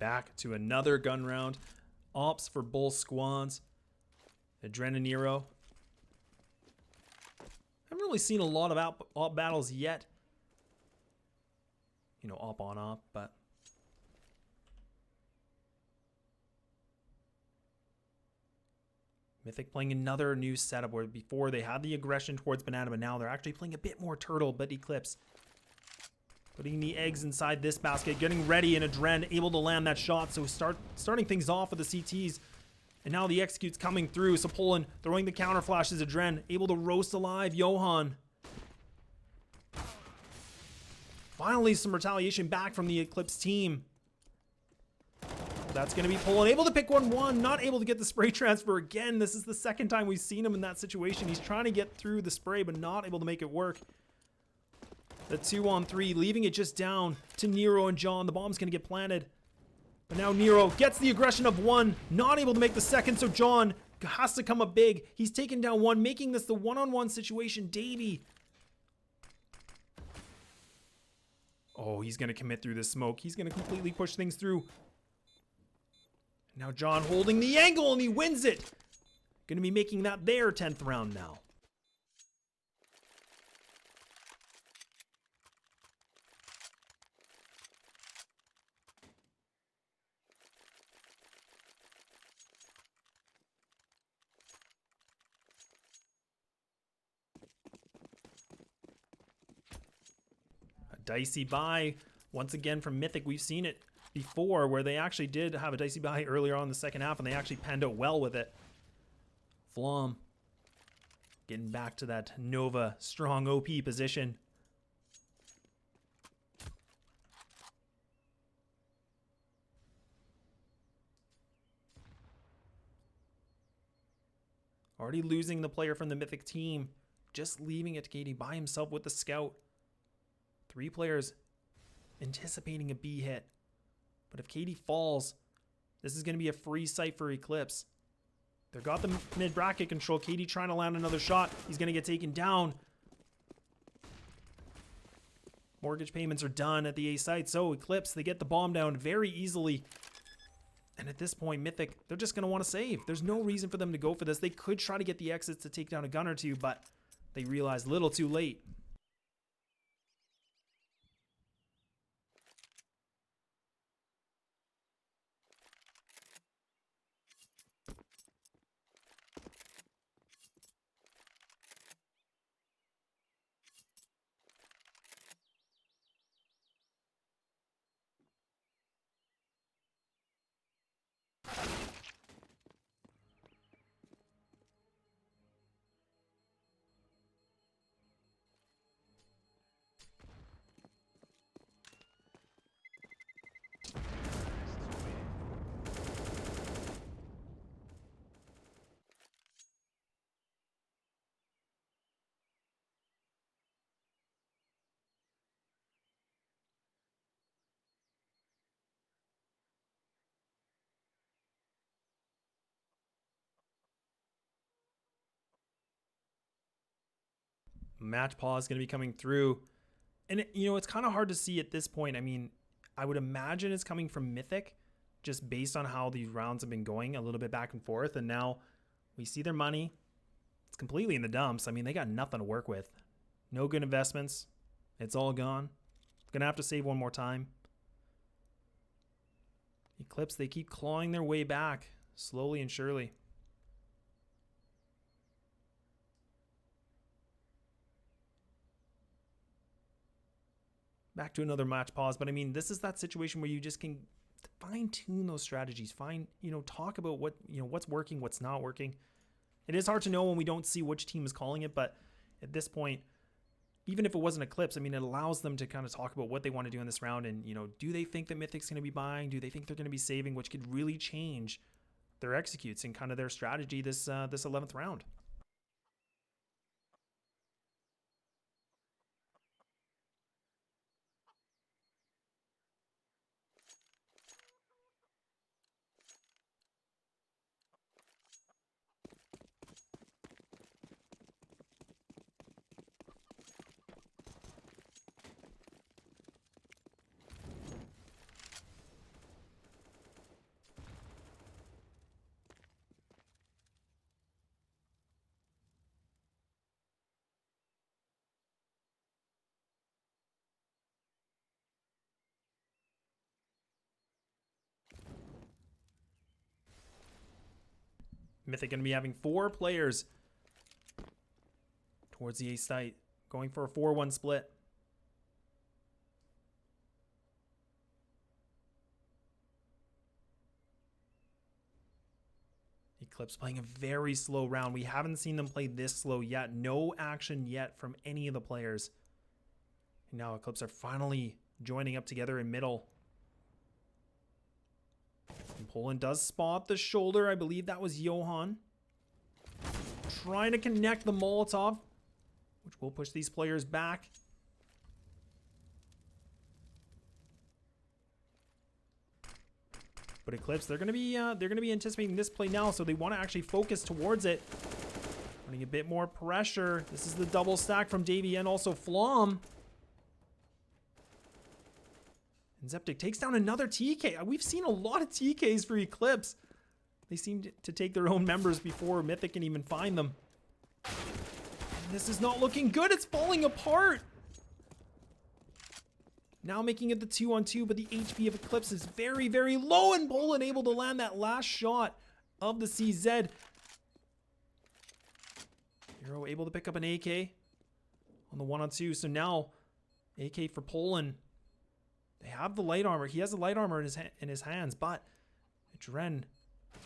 Back to another gun round. Ops for both squads. Adrenanero. Haven't really seen a lot of op battles yet. You know, op on op, but... Mythic playing another new setup where before they had the aggression towards Banana, but now they're actually playing a bit more Turtle, but Eclipse. Putting the eggs inside this basket, getting ready, and Adren able to land that shot. So starting things off with the CTs. And now the execute's coming through. So Poland throwing the counter flashes. Adren able to roast alive Johan. Finally, some retaliation back from the Eclipse team. That's going to be Poland able to pick 1-1, not able to get the spray transfer again. This is the second time we've seen him in that situation. He's trying to get through the spray, but not able to make it work. The 2-on-3, leaving it just down to Nero and John. The bomb's going to get planted. But now Nero gets the aggression of one, not able to make the second, so John has to come up big. He's taken down one, making this the one-on-one situation. Davey. Oh, he's going to commit through this smoke. He's going to completely push things through. Now John holding the angle, and he wins it. Going to be making that their 10th round now. A dicey buy once again from Mythic. We've seen it before where they actually did have a dicey buy earlier on in the second half, and they actually panned out well with it. Flom getting back to that Nova strong OP position. Already losing the player from the Mythic team, just leaving it to Katie by himself with the scout. 3 players anticipating a B hit. But if Katie falls, this is going to be a free sight for Eclipse. They've got the mid-bracket control. Katie trying to land another shot. He's going to get taken down. Mortgage payments are done at the A site. So Eclipse, they get the bomb down very easily. And at this point, Mythic, they're just going to want to save. There's no reason for them to go for this. They could try to get the exits to take down a gun or two, but they realized a little too late. Match pause is going to be coming through. And, you know, it's kind of hard to see at this point. I mean, I would imagine it's coming from Mythic, just based on how these rounds have been going a little bit back and forth. And now we see their money. It's completely in the dumps. I mean, they got nothing to work with. No good investments. It's all gone. Gonna have to save one more time. Eclipse, they keep clawing their way back, slowly and surely. Back to another match pause, but I mean, this is that situation where you just can fine-tune those strategies. Talk about what's working, what's not working. It is hard to know when we don't see which team is calling it, but at this point, even if it wasn't Eclipse, I mean, it allows them to kind of talk about what they want to do in this round, and do they think that Mythic's going to be buying? Do they think they're going to be saving? Which could really change their executes and kind of their strategy this 11th round. Mythic going to be having 4 players towards the ace site, going for a 4-1 split. Eclipse playing a very slow round. We haven't seen them play this slow yet. No action yet from any of the players. And now Eclipse are finally joining up together in middle. And Poland does spot the shoulder. I believe that was Johan. Trying to connect the Molotov, which will push these players back. But Eclipse, they're gonna be anticipating this play now, so they want to actually focus towards it. Running a bit more pressure. This is the double stack from Davey and also Flom. And Zeptic takes down another TK. We've seen a lot of TKs for Eclipse. They seem to take their own members before Mythic can even find them. And this is not looking good. It's falling apart. Now making it the 2-on-2, but the HP of Eclipse is very, very low, and Poland able to land that last shot of the CZ. Hero able to pick up an AK on the 1-on-2, so now AK for Poland. They have the light armor. He has the light armor in his hands, but Dren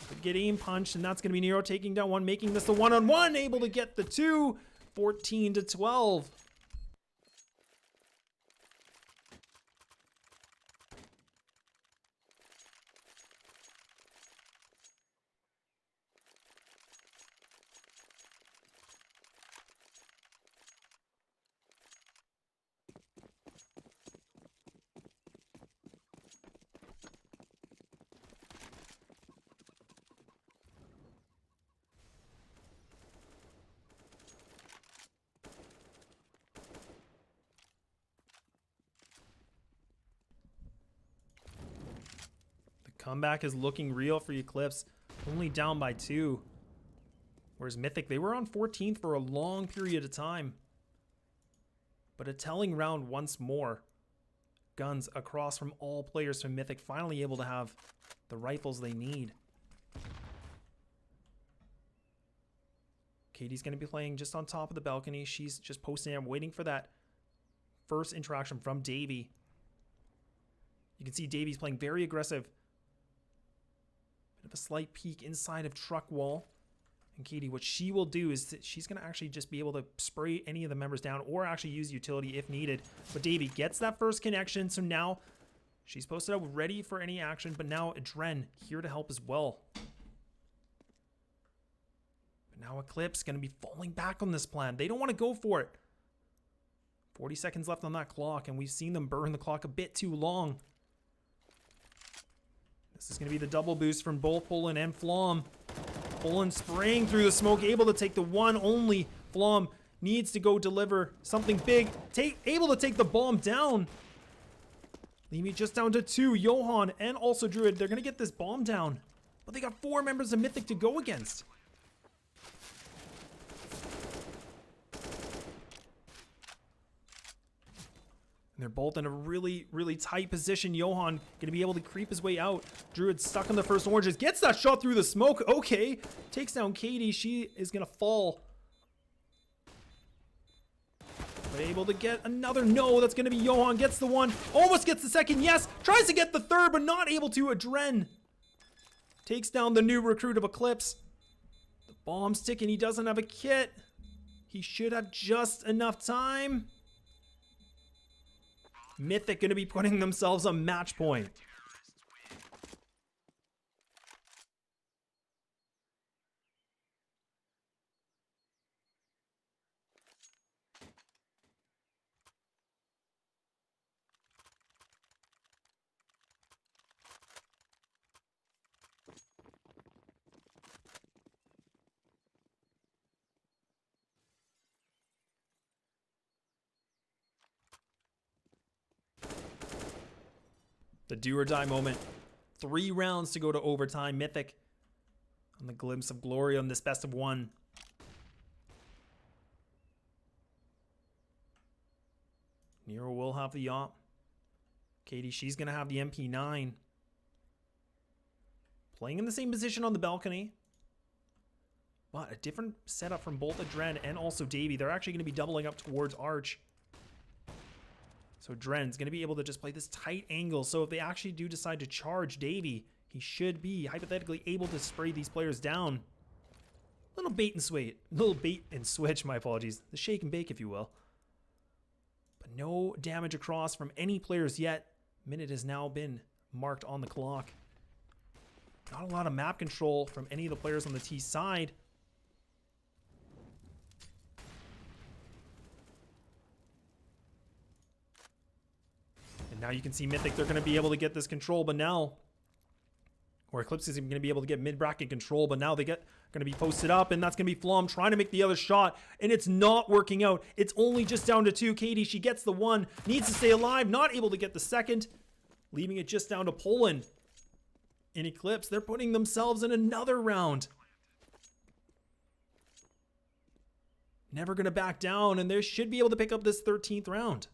could get aim punched, and that's going to be Nero taking down one, making this the 1-on-1, able to get the 2, 14-12. Comeback is looking real for Eclipse, only down by 2. Whereas Mythic, they were on 14th for a long period of time. But a telling round once more. Guns across from all players from Mythic, finally able to have the rifles they need. Katie's going to be playing just on top of the balcony. She's just posting. I'm waiting for that first interaction from Davey. You can see Davey's playing very aggressive. Bit of a slight peek inside of truck wall. And Katie, what she will do is that she's going to actually just be able to spray any of the members down or actually use utility if needed. But Davey gets that first connection, so now she's posted out ready for any action, but now Dren here to help as well. But now Eclipse going to be falling back on this plan. They don't want to go for it. 40 seconds left on that clock, and we've seen them burn the clock a bit too long. This is going to be the double boost from both Poland and Flom. Poland spraying through the smoke, able to take the one only. Flom needs to go deliver something big. Able to take the bomb down. Leave me just down to 2. Johan and also Druid. They're going to get this bomb down. But they got 4 members of Mythic to go against. And they're both in a really, really tight position. Johan going to be able to creep his way out. Druid stuck on the first oranges. Gets that shot through the smoke. Okay. Takes down Katie. She is going to fall. But able to get another. No, that's going to be Johan. Gets the 1. Almost gets the second. Yes. Tries to get the 3rd, but not able to. Dren takes down the new recruit of Eclipse. The bomb's ticking. He doesn't have a kit. He should have just enough time. Mythic going to be putting themselves on match point. The do or die moment. 3 rounds to go to overtime. Mythic on the glimpse of glory on this best of 1. Nero will have the op. Katie, she's going to have the MP9. Playing in the same position on the balcony. But a different setup from both Adren and also Davey. They're actually going to be doubling up towards Arch. So Dren's going to be able to just play this tight angle. So if they actually do decide to charge Davey, he should be hypothetically able to spray these players down. Little bait and switch, my apologies. The shake and bake, if you will. But no damage across from any players yet. Minute has now been marked on the clock. Not a lot of map control from any of the players on the T side. And now you can see Mythic, they're going to be able to get this control, but now, or Eclipse is going to be able to get mid-bracket control, but now they get going to be posted up, and that's going to be Flom trying to make the other shot, and it's not working out. It's only just down to 2. Katie, she gets the 1, needs to stay alive, not able to get the 2nd, leaving it just down to Poland. In Eclipse, they're putting themselves in another round. Never going to back down, and they should be able to pick up this 13th round.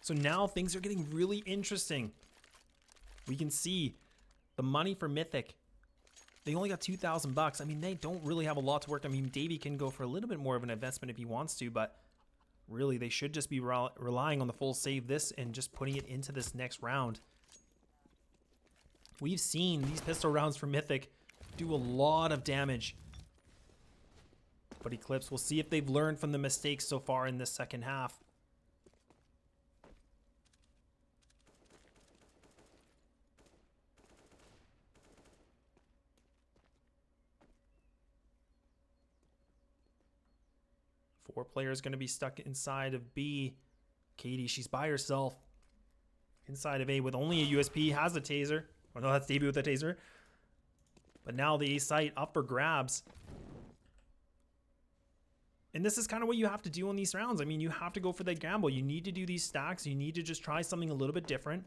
So now things are getting really interesting. We can see the money for Mythic. They only got $2,000. I mean, they don't really have a lot to work. I mean, Davey can go for a little bit more of an investment if he wants to, but really they should just be relying on the full save this and just putting it into this next round. We've seen these pistol rounds for Mythic do a lot of damage. But Eclipse, we'll see if they've learned from the mistakes so far in this second half. Four players going to be stuck inside of B. Katie, she's by herself. Inside of A with only a USP, has a taser. Oh no, that's Davey with a taser. But now the A site up for grabs. And this is kind of what you have to do on these rounds. I mean, you have to go for that gamble. You need to do these stacks. You need to just try something a little bit different.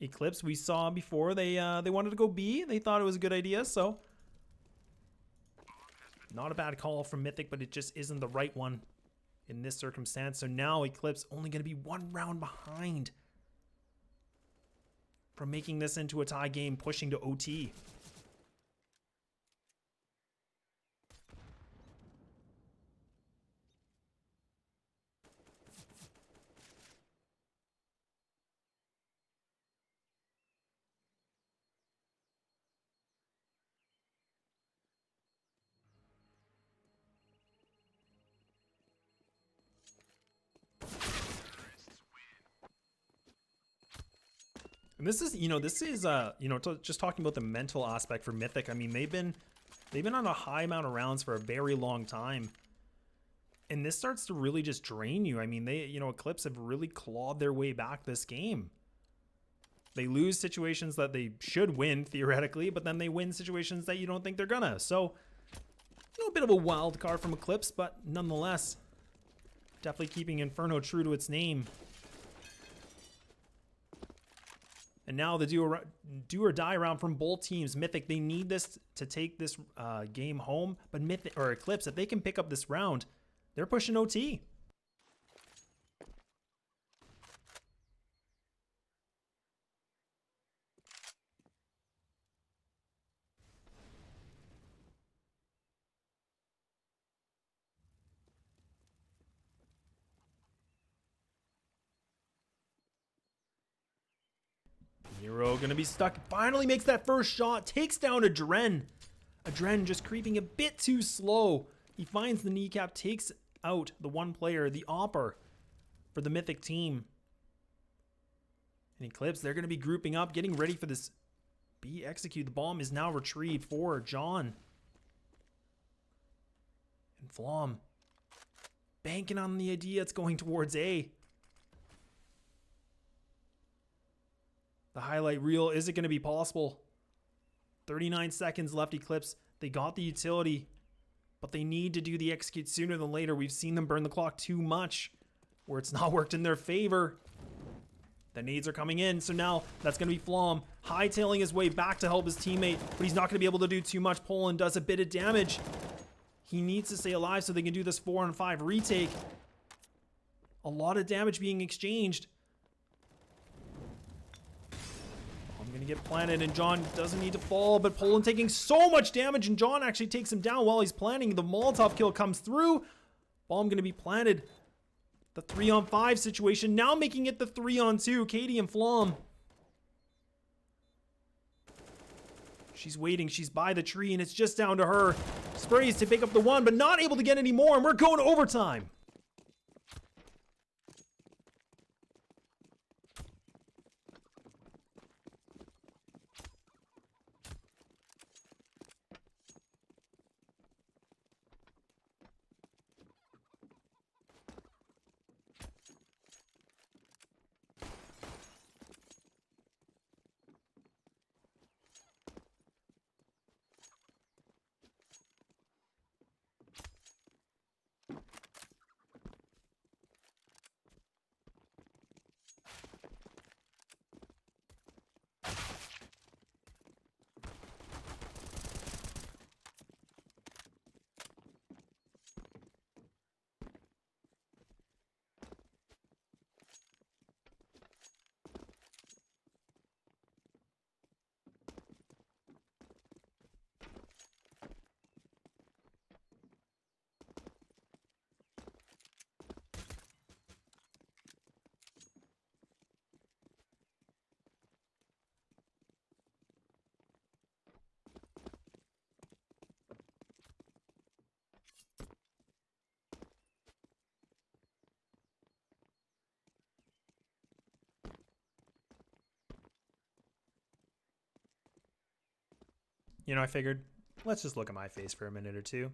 Eclipse, we saw before, they wanted to go B. They thought it was a good idea, so not a bad call from Mythic, but it just isn't the right one in this circumstance. So now Eclipse only going to be 1 round behind from making this into a tie game, pushing to OT. And this is, just talking about the mental aspect for Mythic. I mean, they've been on a high amount of rounds for a very long time. And this starts to really just drain you. I mean, Eclipse have really clawed their way back this game. They lose situations that they should win, theoretically, but then they win situations that you don't think they're gonna. So, a bit of a wild card from Eclipse, but nonetheless, definitely keeping Inferno true to its name. And now the do or die round from both teams. Mythic, they need this to take this game home. But Mythic or Eclipse, if they can pick up this round, they're pushing OT. Hero gonna be stuck. Finally makes that first shot. Takes down Adren. Adren just creeping a bit too slow. He finds the kneecap, takes out the one player, the Opper, for the Mythic team. And Eclipse, they're gonna be grouping up, getting ready for this B execute. The bomb is now retrieved for John. And Flom banking on the idea it's going towards A. The highlight reel, is it going to be possible? 39 seconds left, Eclipse. They got the utility, but they need to do the execute sooner than later. We've seen them burn the clock too much, where it's not worked in their favor. The nades are coming in, so now that's going to be Flom hightailing his way back to help his teammate, but he's not going to be able to do too much. Poland does a bit of damage. He needs to stay alive so they can do this 4-on-5 retake. A lot of damage being exchanged. I'm going to get planted, and John doesn't need to fall, but Poland taking so much damage, and John actually takes him down while he's planning. The Molotov kill comes through. Bomb going to be planted. The 3-on-5 situation, now making it the 3-on-2. Katie and Flom. She's waiting. She's by the tree, and it's just down to her. Sprays to pick up the one, but not able to get any more, and we're going to overtime. You know, I figured, let's just look at my face for a minute or two.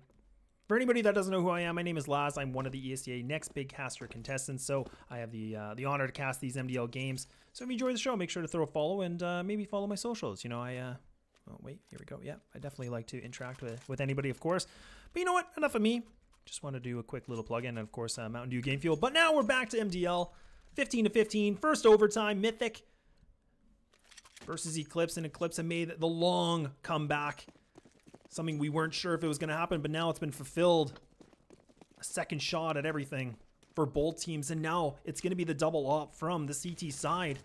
For anybody that doesn't know who I am, my name is Laz. I'm one of the ESCA Next Big Caster contestants, so I have the honor to cast these MDL games. So if you enjoy the show, make sure to throw a follow and maybe follow my socials. You know, oh wait, here we go. Yeah, I definitely like to interact with anybody, of course. But you know what? Enough of me. Just want to do a quick little plug-in, and of course, Mountain Dew Game Fuel. But now we're back to MDL, 15-15, first overtime, Mythic versus Eclipse, and Eclipse have made the long comeback. Something we weren't sure if it was going to happen, but now it's been fulfilled. A second shot at everything for both teams, and now it's going to be the double op from the CT side.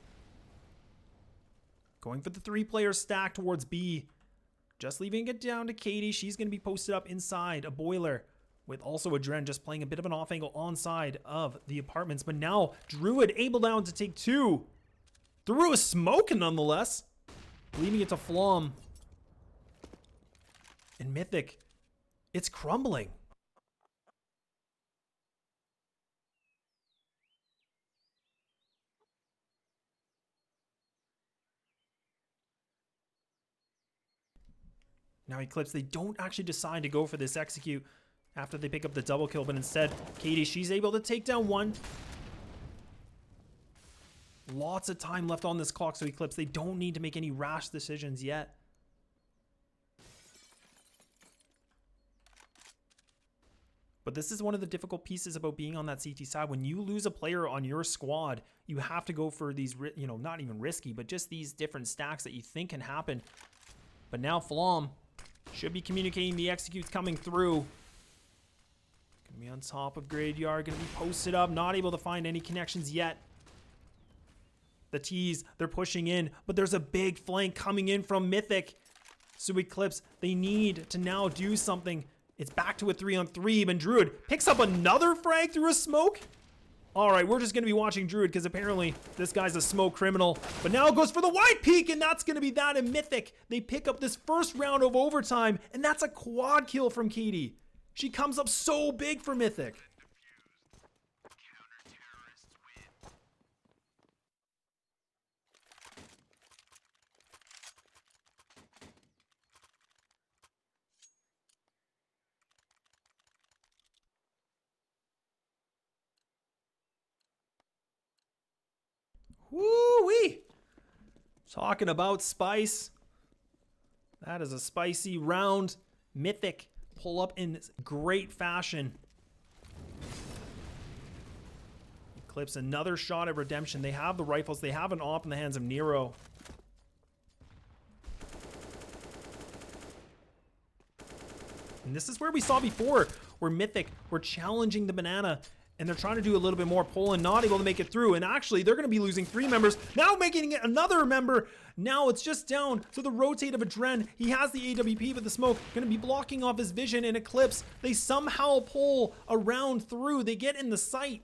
Going for the 3-player stack towards B. Just leaving it down to Katie. She's going to be posted up inside a boiler, with also a Dren just playing a bit of an off angle on side of the apartments. But now Druid able down to take 2. Through a smoke nonetheless, leaving it to Flom. And Mythic, it's crumbling. Now Eclipse, they don't actually decide to go for this execute after they pick up the double kill, but instead, Katie, she's able to take down 1. Lots of time left on this clock, so Eclipse, they don't need to make any rash decisions yet. But this is one of the difficult pieces about being on that CT side. When you lose a player on your squad, you have to go for these, you know, not even risky, but just these different stacks that you think can happen. But now Flom should be communicating the executes coming through. Gonna be on top of Graveyard, gonna be posted up, not able to find any connections yet. The T's, they're pushing in, but there's a big flank coming in from Mythic. So Eclipse, they need to now do something. It's back to a 3-on-3, but Druid picks up another frag through a smoke. All right, we're just going to be watching Druid because apparently this guy's a smoke criminal. But now it goes for the wide peak, and that's going to be that in Mythic. They pick up this first round of overtime, and that's a quad kill from Katie. She comes up so big for Mythic. Woo-wee! Talking about spice. That is a spicy round. Mythic pull up in great fashion. Eclipse another shot at redemption. They have the rifles. They have an op in the hands of Nero. And this is where we saw before, where Mythic were challenging the banana, and they're trying to do a little bit more. Poland not able to make it through, and actually they're going to be losing 3 members. Now making it another member. Now it's just down to the rotate of Adren. He has the AWP, but the smoke going to be blocking off his vision. And Eclipse, they somehow pull around through. They get in the sight.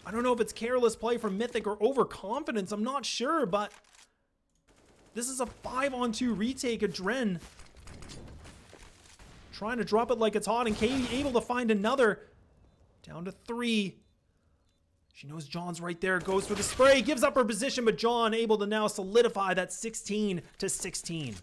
I don't know if it's careless play from Mythic or overconfidence. I'm not sure, but this is a 5-on-2 retake. Adren trying to drop it like it's hot, and Katie able to find another. Down to 3. She knows John's right there. Goes for the spray. Gives up her position, but John able to now solidify that 16-16.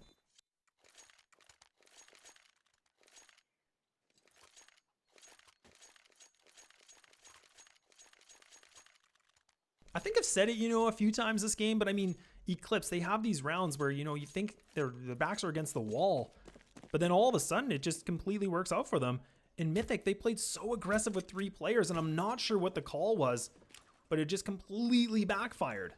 I think I've said it, a few times this game, but I mean, Eclipse, they have these rounds where, you think their backs are against the wall, but then all of a sudden it just completely works out for them. In Mythic, they played so aggressive with 3 players, and I'm not sure what the call was, but it just completely backfired.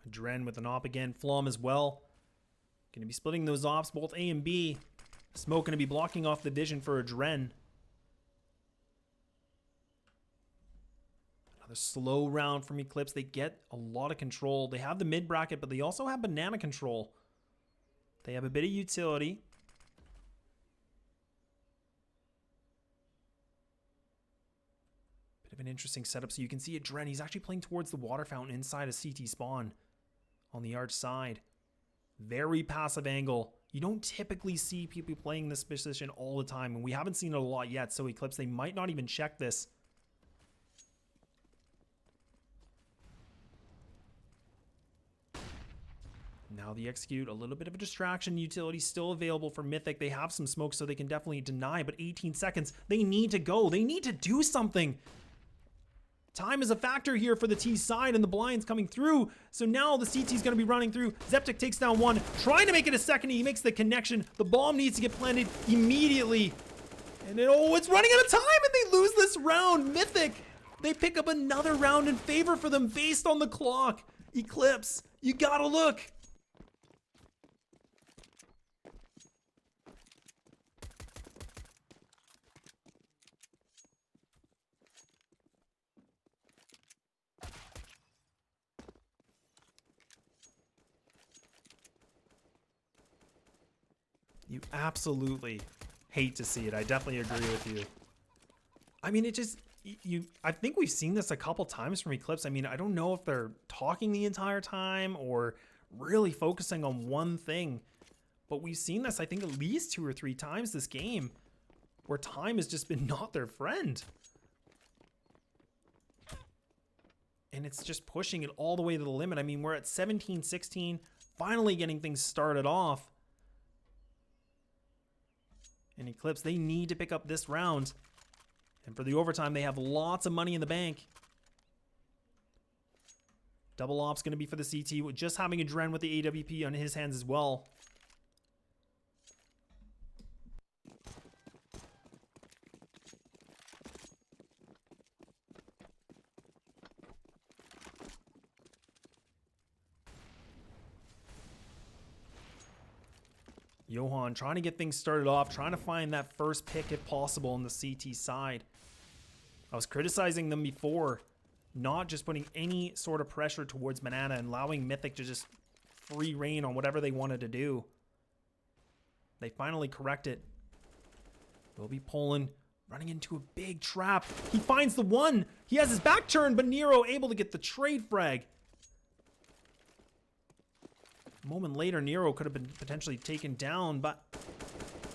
Adren with an op again. Flom as well. Going to be splitting those ops, both A and B. Smoke going to be blocking off the vision for Adren. Another slow round from Eclipse. They get a lot of control. They have the mid bracket, but they also have banana control. They have a bit of utility. Bit of an interesting setup. So you can see Adren, he's actually playing towards the water fountain inside a CT spawn on the arch side. Very passive angle. You don't typically see people playing this position all the time, and we haven't seen it a lot yet, so Eclipse, they might not even check this. Now the execute, a little bit of a distraction. Utility still available for Mythic. They have some smoke, so they can definitely deny, but 18 seconds. They need to go. They need to do something. Time is a factor here for the T side, and the blind's coming through. So now the CT's going to be running through. Zeptic takes down 1, trying to make it a second. He makes the connection. The bomb needs to get planted immediately. And then, it's running out of time, and they lose this round. Mythic, they pick up another round in favor for them based on the clock. Eclipse, you gotta look. You absolutely hate to see it. I definitely agree with you. I mean, it just, I think we've seen this a couple times from Eclipse. I mean, I don't know if they're talking the entire time or really focusing on one thing, but we've seen this, I think, at least 2 or 3 times this game where time has just been not their friend. And it's just pushing it all the way to the limit. I mean, we're at 17-16, finally getting things started off. And Eclipse, they need to pick up this round. And for the overtime, they have lots of money in the bank. Double op's going to be for the CT, with just having Adren with the AWP on his hands as well. Johan trying to get things started off, trying to find that first pick if possible on the CT side. I was criticizing them before, not just putting any sort of pressure towards Banana and allowing Mythic to just free reign on whatever they wanted to do. They finally correct it. Will be Poland running into a big trap. He finds the one. He has his back turned, but Nero able to get the trade frag. A moment later, Nero could have been potentially taken down, but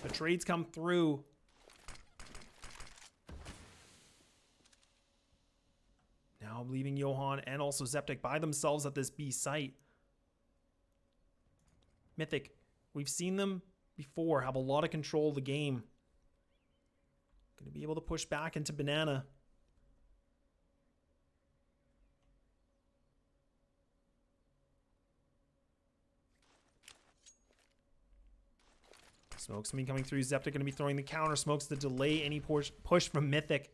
the trades come through. Now leaving Johan and also Zeptic by themselves at this B site. Mythic, we've seen them before have a lot of control of the game. Going to be able to push back into Banana. Smoke's gonna be coming through. Zeptic going to be throwing the counter smokes to delay any push from Mythic.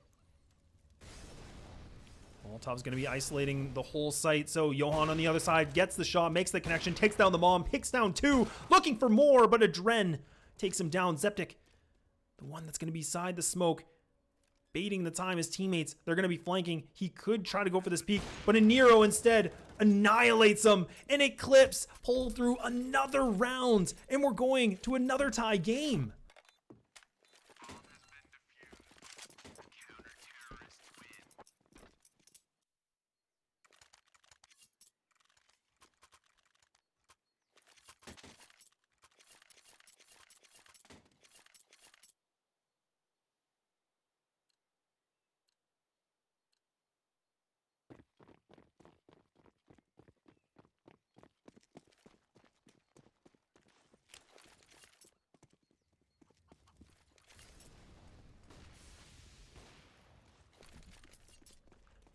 Molotov's going to be isolating the whole site. So Johan on the other side gets the shot, makes the connection, takes down the bomb, picks down two, looking for more, but Adren takes him down. Zeptic, the one that's going to be beside the smoke, baiting the time. His teammates, they're going to be flanking. He could try to go for this peek, but a Nero instead annihilates him. An Eclipse pull through another round, and we're going to another tie game.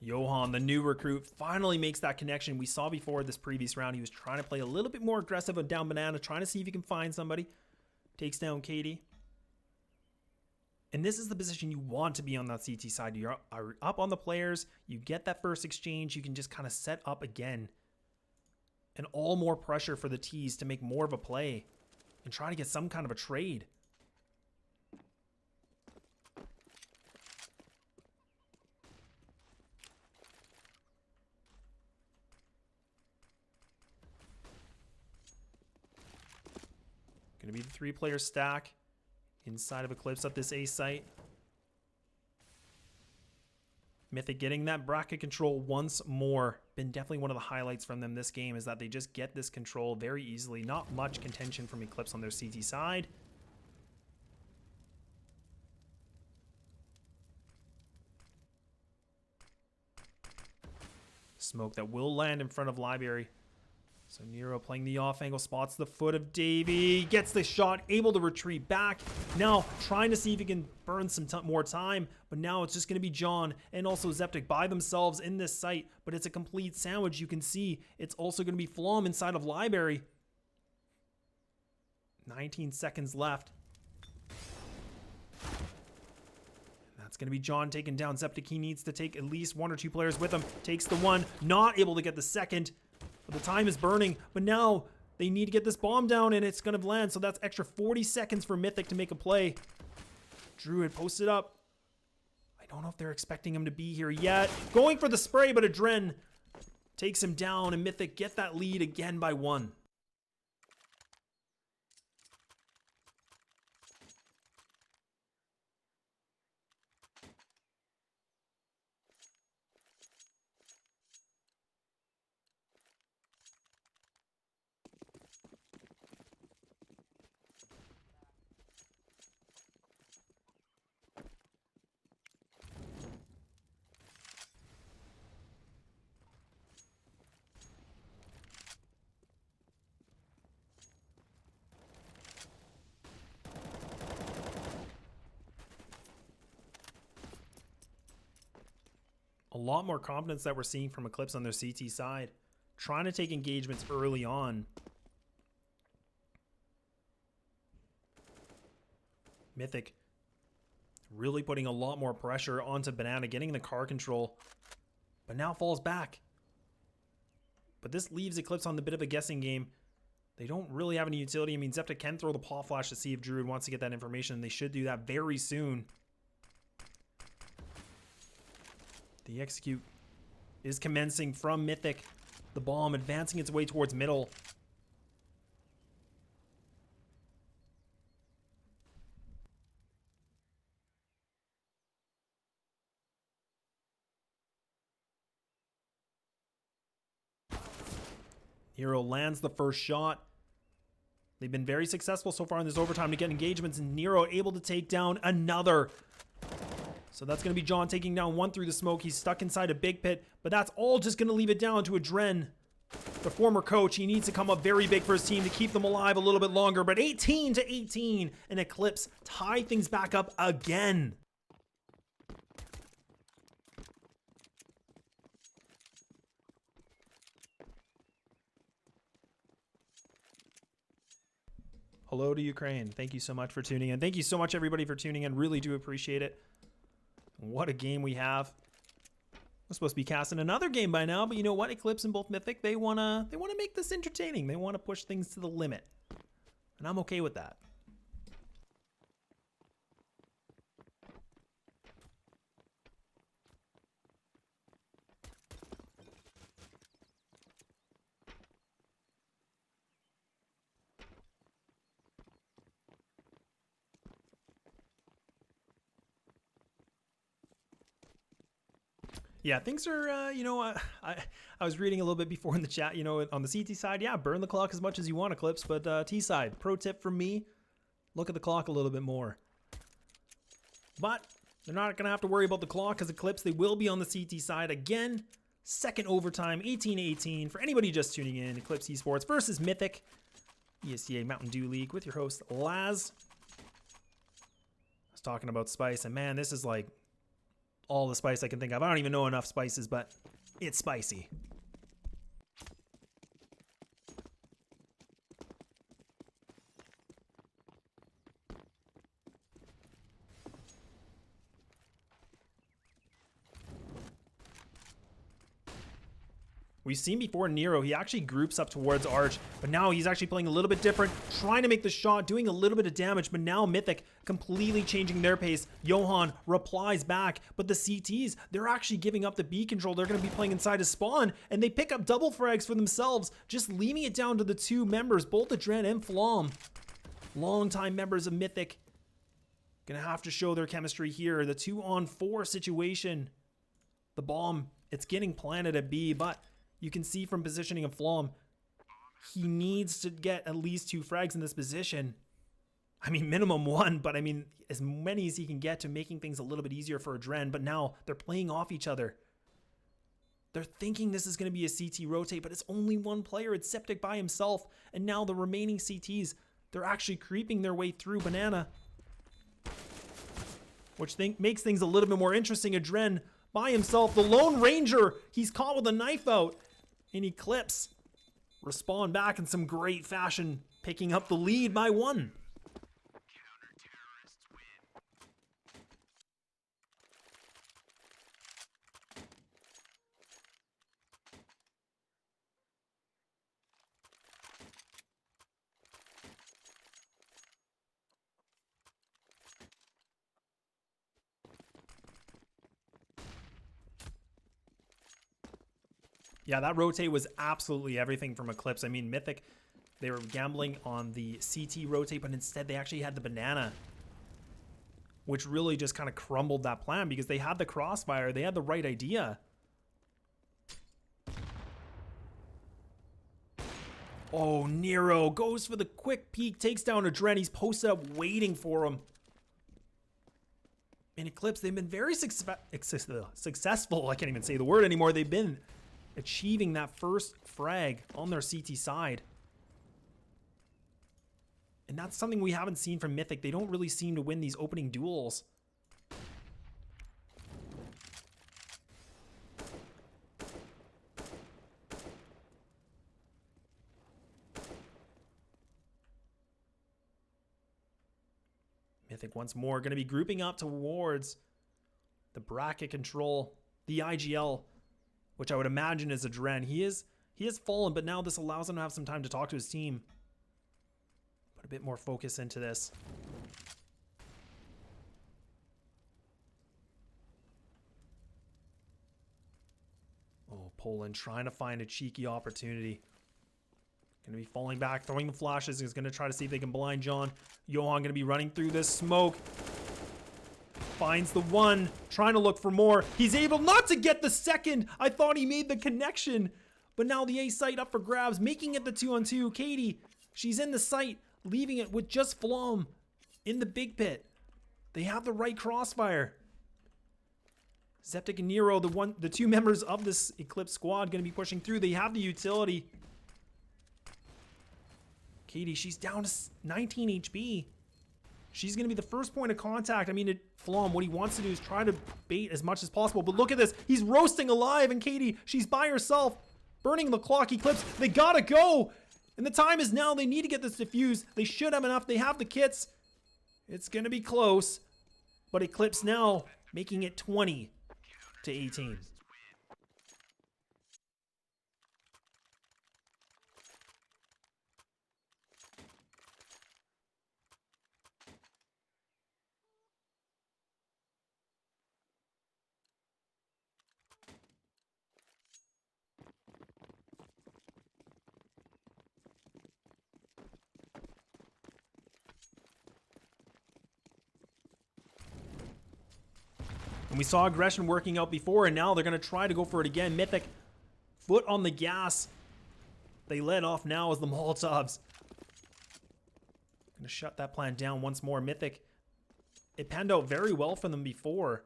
Johan, the new recruit, finally makes that connection. We saw before this previous round, he was trying to play a little bit more aggressive on down Banana, trying to see if he can find somebody. Takes down Katie. And this is the position you want to be on that CT side. You're up on the players. You get that first exchange. You can just kind of set up again. And all more pressure for the T's to make more of a play and try to get some kind of a trade. Going to be the 3-player stack inside of Eclipse at this A site. Mythic getting that bracket control once more. Been definitely one of the highlights from them this game is that they just get this control very easily. Not much contention from Eclipse on their CT side. Smoke that will land in front of Library. So Nero playing the off angle, spots the foot of Davey, gets the shot, able to retreat back. Now trying to see if he can burn some more time, but now it's just going to be John and also Zeptic by themselves in this site, but it's a complete sandwich. You can see it's also going to be Flom inside of Library. 19 seconds left. That's going to be John taking down Zeptic. He needs to take at least 1 or 2 players with him. Takes the one, not able to get the second. But the time is burning, but now they need to get this bomb down and it's going to land. So that's extra 40 seconds for Mythic to make a play. Druid posted up. I don't know if they're expecting him to be here yet. Going for the spray, but Adren takes him down and Mythic get that lead again by 1. A lot more confidence that we're seeing from Eclipse on their CT side. Trying to take engagements early on. Mythic really putting a lot more pressure onto Banana, getting the car control, but now falls back. But this leaves Eclipse on the bit of a guessing game. They don't really have any utility. I mean, Zeptic can throw the paw flash to see if Druid wants to get that information. They should do that very soon. The execute is commencing from Mythic. The bomb advancing its way towards middle. Hero lands the first shot. They've been very successful so far in this overtime to get engagements, and Nero able to take down another. So that's going to be John taking down one through the smoke. He's stuck inside a big pit, but that's all just going to leave it down to Adren, the former coach. He needs to come up very big for his team to keep them alive a little bit longer, but 18-18, and Eclipse tie things back up again. Hello to Ukraine. Thank you so much for tuning in. Thank you so much, everybody, for tuning in. Really do appreciate it. What a game we have. We're supposed to be casting another game by now, but you know what? Eclipse and both Mythic, they wanna make this entertaining. They want to push things to the limit. And I'm okay with that. Yeah, things are, I was reading a little bit before in the chat, on the CT side, yeah, burn the clock as much as you want, Eclipse, but T side, pro tip from me, look at the clock a little bit more. But they're not going to have to worry about the clock because Eclipse, they will be on the CT side again. Second overtime, 18-18. For anybody just tuning in, Eclipse Esports versus Mythic, ESCA Mountain Dew League with your host, Laz. I was talking about spice, and man, this is like all the spice I can think of. I don't even know enough spices, but it's spicy. We've seen before Nero, he actually groups up towards Arch, but now he's actually playing a little bit different, trying to make the shot, doing a little bit of damage, but now Mythic completely changing their pace. Johan replies back, but the CTs, they're actually giving up the B control. They're going to be playing inside his spawn, and they pick up double frags for themselves, just leaving it down to the two members, both Adren and Flom. Longtime members of Mythic. Gonna have to show their chemistry here. The 2-on-4 situation. The bomb, it's getting planted at B, but you can see from positioning of Flom, he needs to get at least 2 frags in this position. I mean, minimum 1, but I mean, as many as he can get to making things a little bit easier for Adren, but now they're playing off each other. They're thinking this is going to be a CT rotate, but it's only one player. It's Septic by himself, and now the remaining CTs, they're actually creeping their way through Banana, which makes things a little bit more interesting. Adren by himself, the Lone Ranger, he's caught with a knife out. In Eclipse, respond back in some great fashion, picking up the lead by 1. Yeah, that rotate was absolutely everything from Eclipse. I mean, Mythic, they were gambling on the CT rotate, but instead they actually had the Banana, which really just kind of crumbled that plan because they had the crossfire. They had the right idea. Oh, Nero goes for the quick peek, takes down Adren. He's posted up waiting for him. In Eclipse, they've been very successful. I can't even say the word anymore. They've been achieving that first frag on their CT side. And that's something we haven't seen from Mythic. They don't really seem to win these opening duels. Mythic once more going to be grouping up towards the bracket control, the IGL, which I would imagine is Adren. He has fallen, but now this allows him to have some time to talk to his team. Put a bit more focus into this. Oh, Poland trying to find a cheeky opportunity. Going to be falling back, throwing the flashes. He's going to try to see if they can blind John. Johan going to be running through this smoke. Finds the 1, trying to look for more. He's able not to get the second. I thought he made the connection, But now the A site up for grabs, making it the 2-on-2. Katie, she's in the site, leaving it with just Flom in the big pit. They have the right crossfire. Zeptic and Nero, the two members of this Eclipse squad, going to be pushing through. They have the utility. Katie, she's down to 19 HP. She's going to be the first point of contact. I mean, Flom, what he wants to do is try to bait as much as possible. But look at this. He's roasting alive. And Katie, she's by herself. Burning the clock. Eclipse, they got to go. And the time is now. They need to get this diffused. They should have enough. They have the kits. It's going to be close. But Eclipse now making it 20 to 18. And we saw aggression working out before, and now they're going to try to go for it again. Mythic, foot on the gas. They let off now as the Molotovs. Going to shut that plan down once more. Mythic, it panned out very well for them before.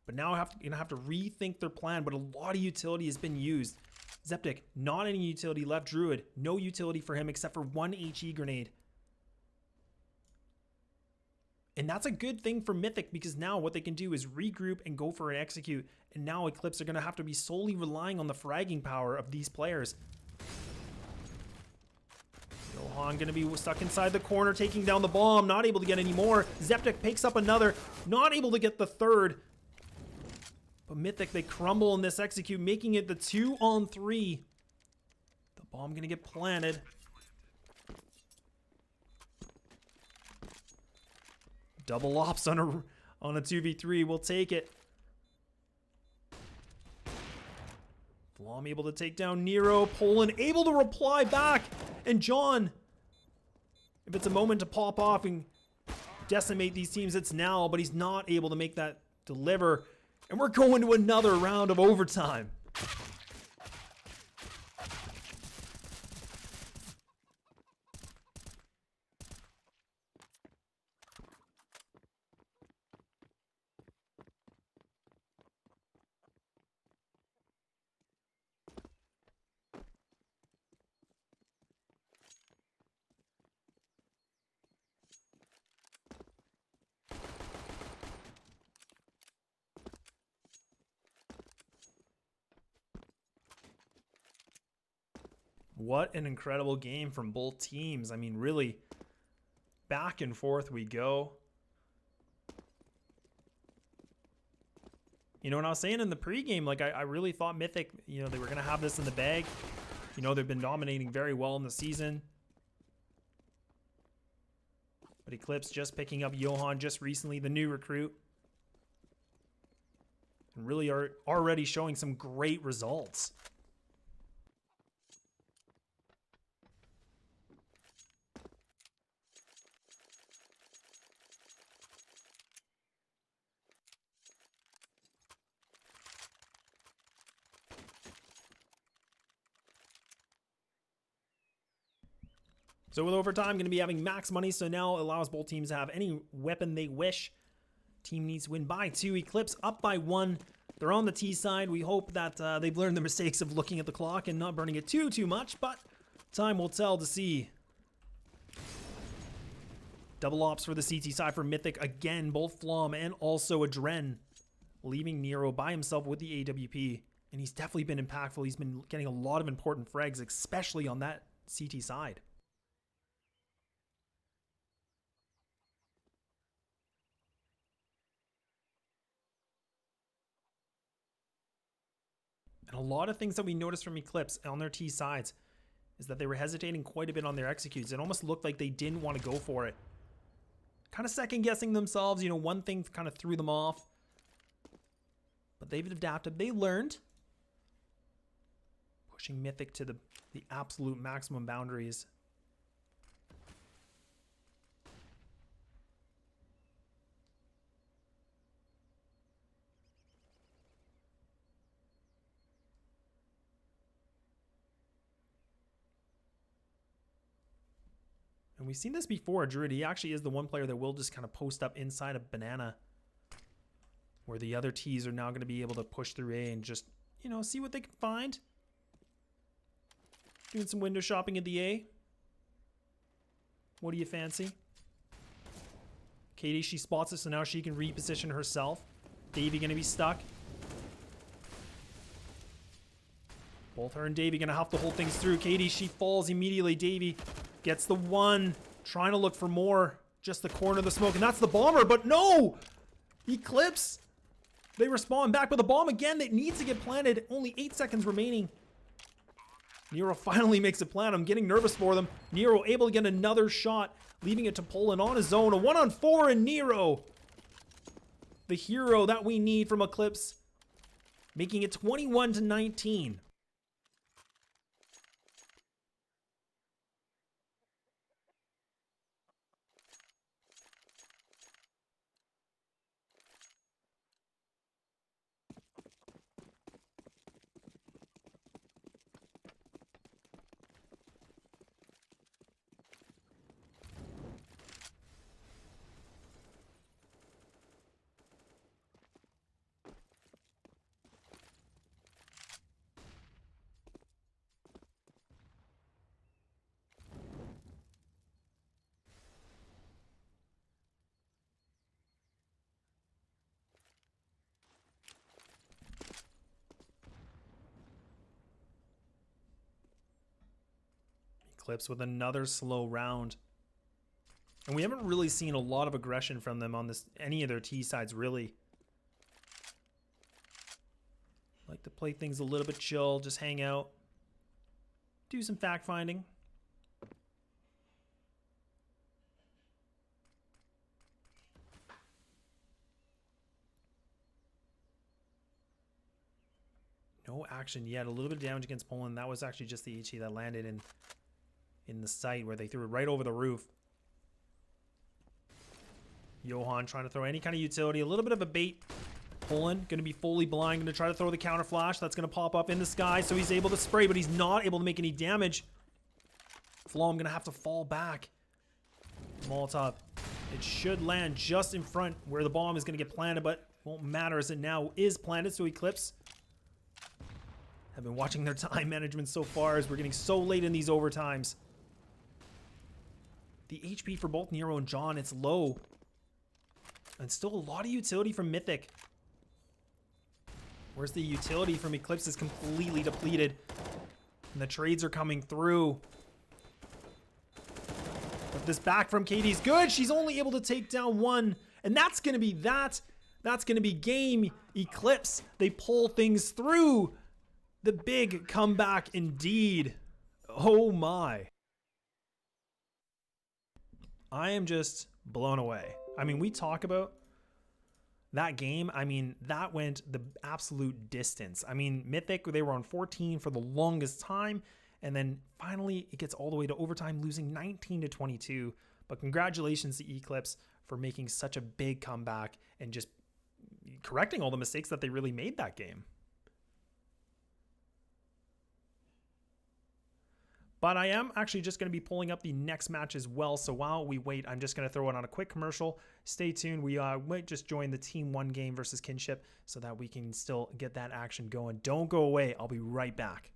But now you're going to have to rethink their plan, but a lot of utility has been used. Zeptic, not any utility left. Druid, no utility for him except for one HE grenade. And that's a good thing for Mythic, because now what they can do is regroup and go for an execute. And now Eclipse are going to have to be solely relying on the fragging power of these players. Johan going to be stuck inside the corner, taking down the bomb, not able to get any more. Zeptic picks up another, not able to get the third. But Mythic, they crumble in this execute, making it the 2-on-3. The bomb going to get planted. Double ops on a 2v3. We'll take it. Flom able to take down Nero. Poland able to reply back. And John, if it's a moment to pop off and decimate these teams, it's now. But he's not able to make that deliver. And we're going to another round of overtime. What an incredible game from both teams. I mean, really, back and forth we go. You know, what I was saying in the pregame, like, I really thought Mythic, you know, they were going to have this in the bag. You know, they've been dominating very well in the season. But Eclipse just picking up Johan just recently, the new recruit. And really are already showing some great results. So with overtime, going to be having max money, so now it allows both teams to have any weapon they wish. Team needs to win by 2. Eclipse up by 1. They're on the T side. We hope that they've learned the mistakes of looking at the clock and not burning it too much, but time will tell to see. Double ops for the CT side for Mythic. Again, both Flom and also Adren, leaving Nero by himself with the AWP. And he's definitely been impactful. He's been getting a lot of important frags, especially on that CT side. And a lot of things that we noticed from Eclipse on their T sides is that they were hesitating quite a bit on their executes. It almost looked like they didn't want to go for it. Kind of second guessing themselves. You know, one thing kind of threw them off. But they've adapted. They learned. Pushing Mythic to the absolute maximum boundaries. we've seen this before. Druid, he actually is the one player that will just kind of post up inside a banana, where the other T's are now going to be able to push through A and just, you know, see what they can find. Doing some window shopping at the A. What do you fancy? Katie, she spots it, so now she can reposition herself. Davey going to be stuck. Both her and Davey going to have to hold things through. Katie, she falls immediately. Davey gets the one. Trying to look for more. Just the corner of the smoke. And that's the bomber. But no! Eclipse. They respond back with a bomb again that needs to get planted. Only 8 seconds remaining. Nero finally makes a plan. I'm getting nervous for them. Nero able to get another shot. Leaving it to Poland on his own. A 1-on-4 and Nero. The hero that we need from Eclipse. Making it 21-19. Eclipse with another slow round. And we haven't really seen a lot of aggression from them on this, any of their T sides, really. Like to play things a little bit chill, just hang out. Do some fact finding. No action yet. A little bit of damage against Poland. That was actually just the HE that landed in the site where they threw it right over the roof. Johan trying to throw any kind of utility. A little bit of a bait. Poland going to be fully blind. Going to try to throw the counter flash. That's going to pop up in the sky. So he's able to spray, but he's not able to make any damage. Flom going to have to fall back. Molotov. It should land just in front where the bomb is going to get planted, but won't matter as it now is planted. So Eclipse have been watching their time management so far as we're getting so late in these overtimes. The HP for both Nero and John, it's low. And still a lot of utility from Mythic. Whereas the utility from Eclipse is completely depleted. And the trades are coming through. But this back from Katie's good. She's only able to take down one. And that's going to be that. That's going to be game. Eclipse, they pull things through. The big comeback indeed. Oh my. I am just blown away. I mean, we talk about that game. I mean, that went the absolute distance. I mean, Mythic, they were on 14 for the longest time. And then finally it gets all the way to overtime, losing 19-22. But congratulations to Eclipse for making such a big comeback and just correcting all the mistakes that they really made that game. But I am actually just going to be pulling up the next match as well. So while we wait, I'm just going to throw it on a quick commercial. Stay tuned. We might just join the Team 1 game versus Kinship so that we can still get that action going. Don't go away. I'll be right back.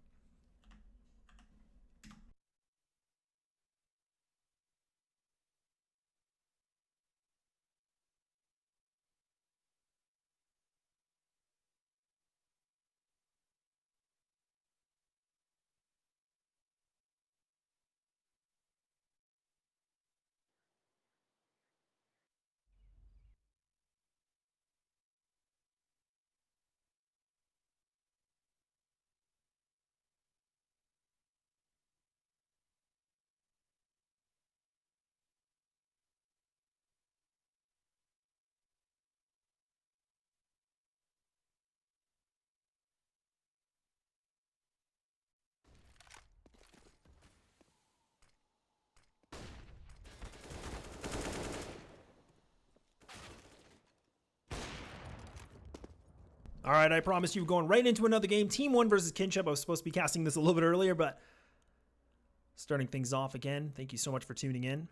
All right, I promised you going right into another game. Team 1 versus Kinship. I was supposed to be casting this a little bit earlier, but starting things off again. Thank you so much for tuning in.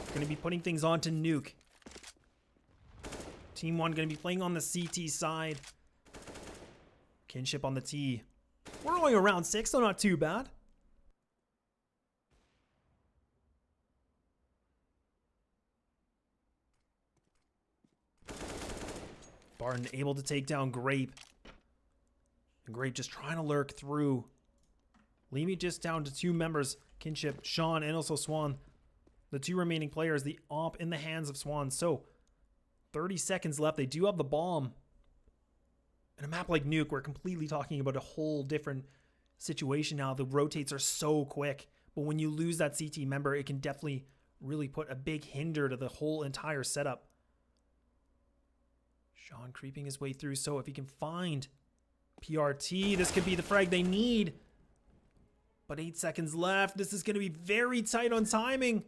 Going to be putting things on to Nuke. Team 1 going to be playing on the CT side. Kinship on the T. We're only around 6, so not too bad. Barton able to take down Grape. And Grape just trying to lurk through. Leaving just down to 2 members. Kinship, Sean, and also Swan. The 2 remaining players, the op in the hands of Swan. So, 30 seconds left. They do have the bomb. In a map like Nuke, we're completely talking about a whole different situation now. The rotates are so quick. But when you lose that CT member, it can definitely really put a big hinder to the whole entire setup. Sean creeping his way through. So if he can find PRT, this could be the frag they need. But 8 seconds left. This is going to be very tight on timing.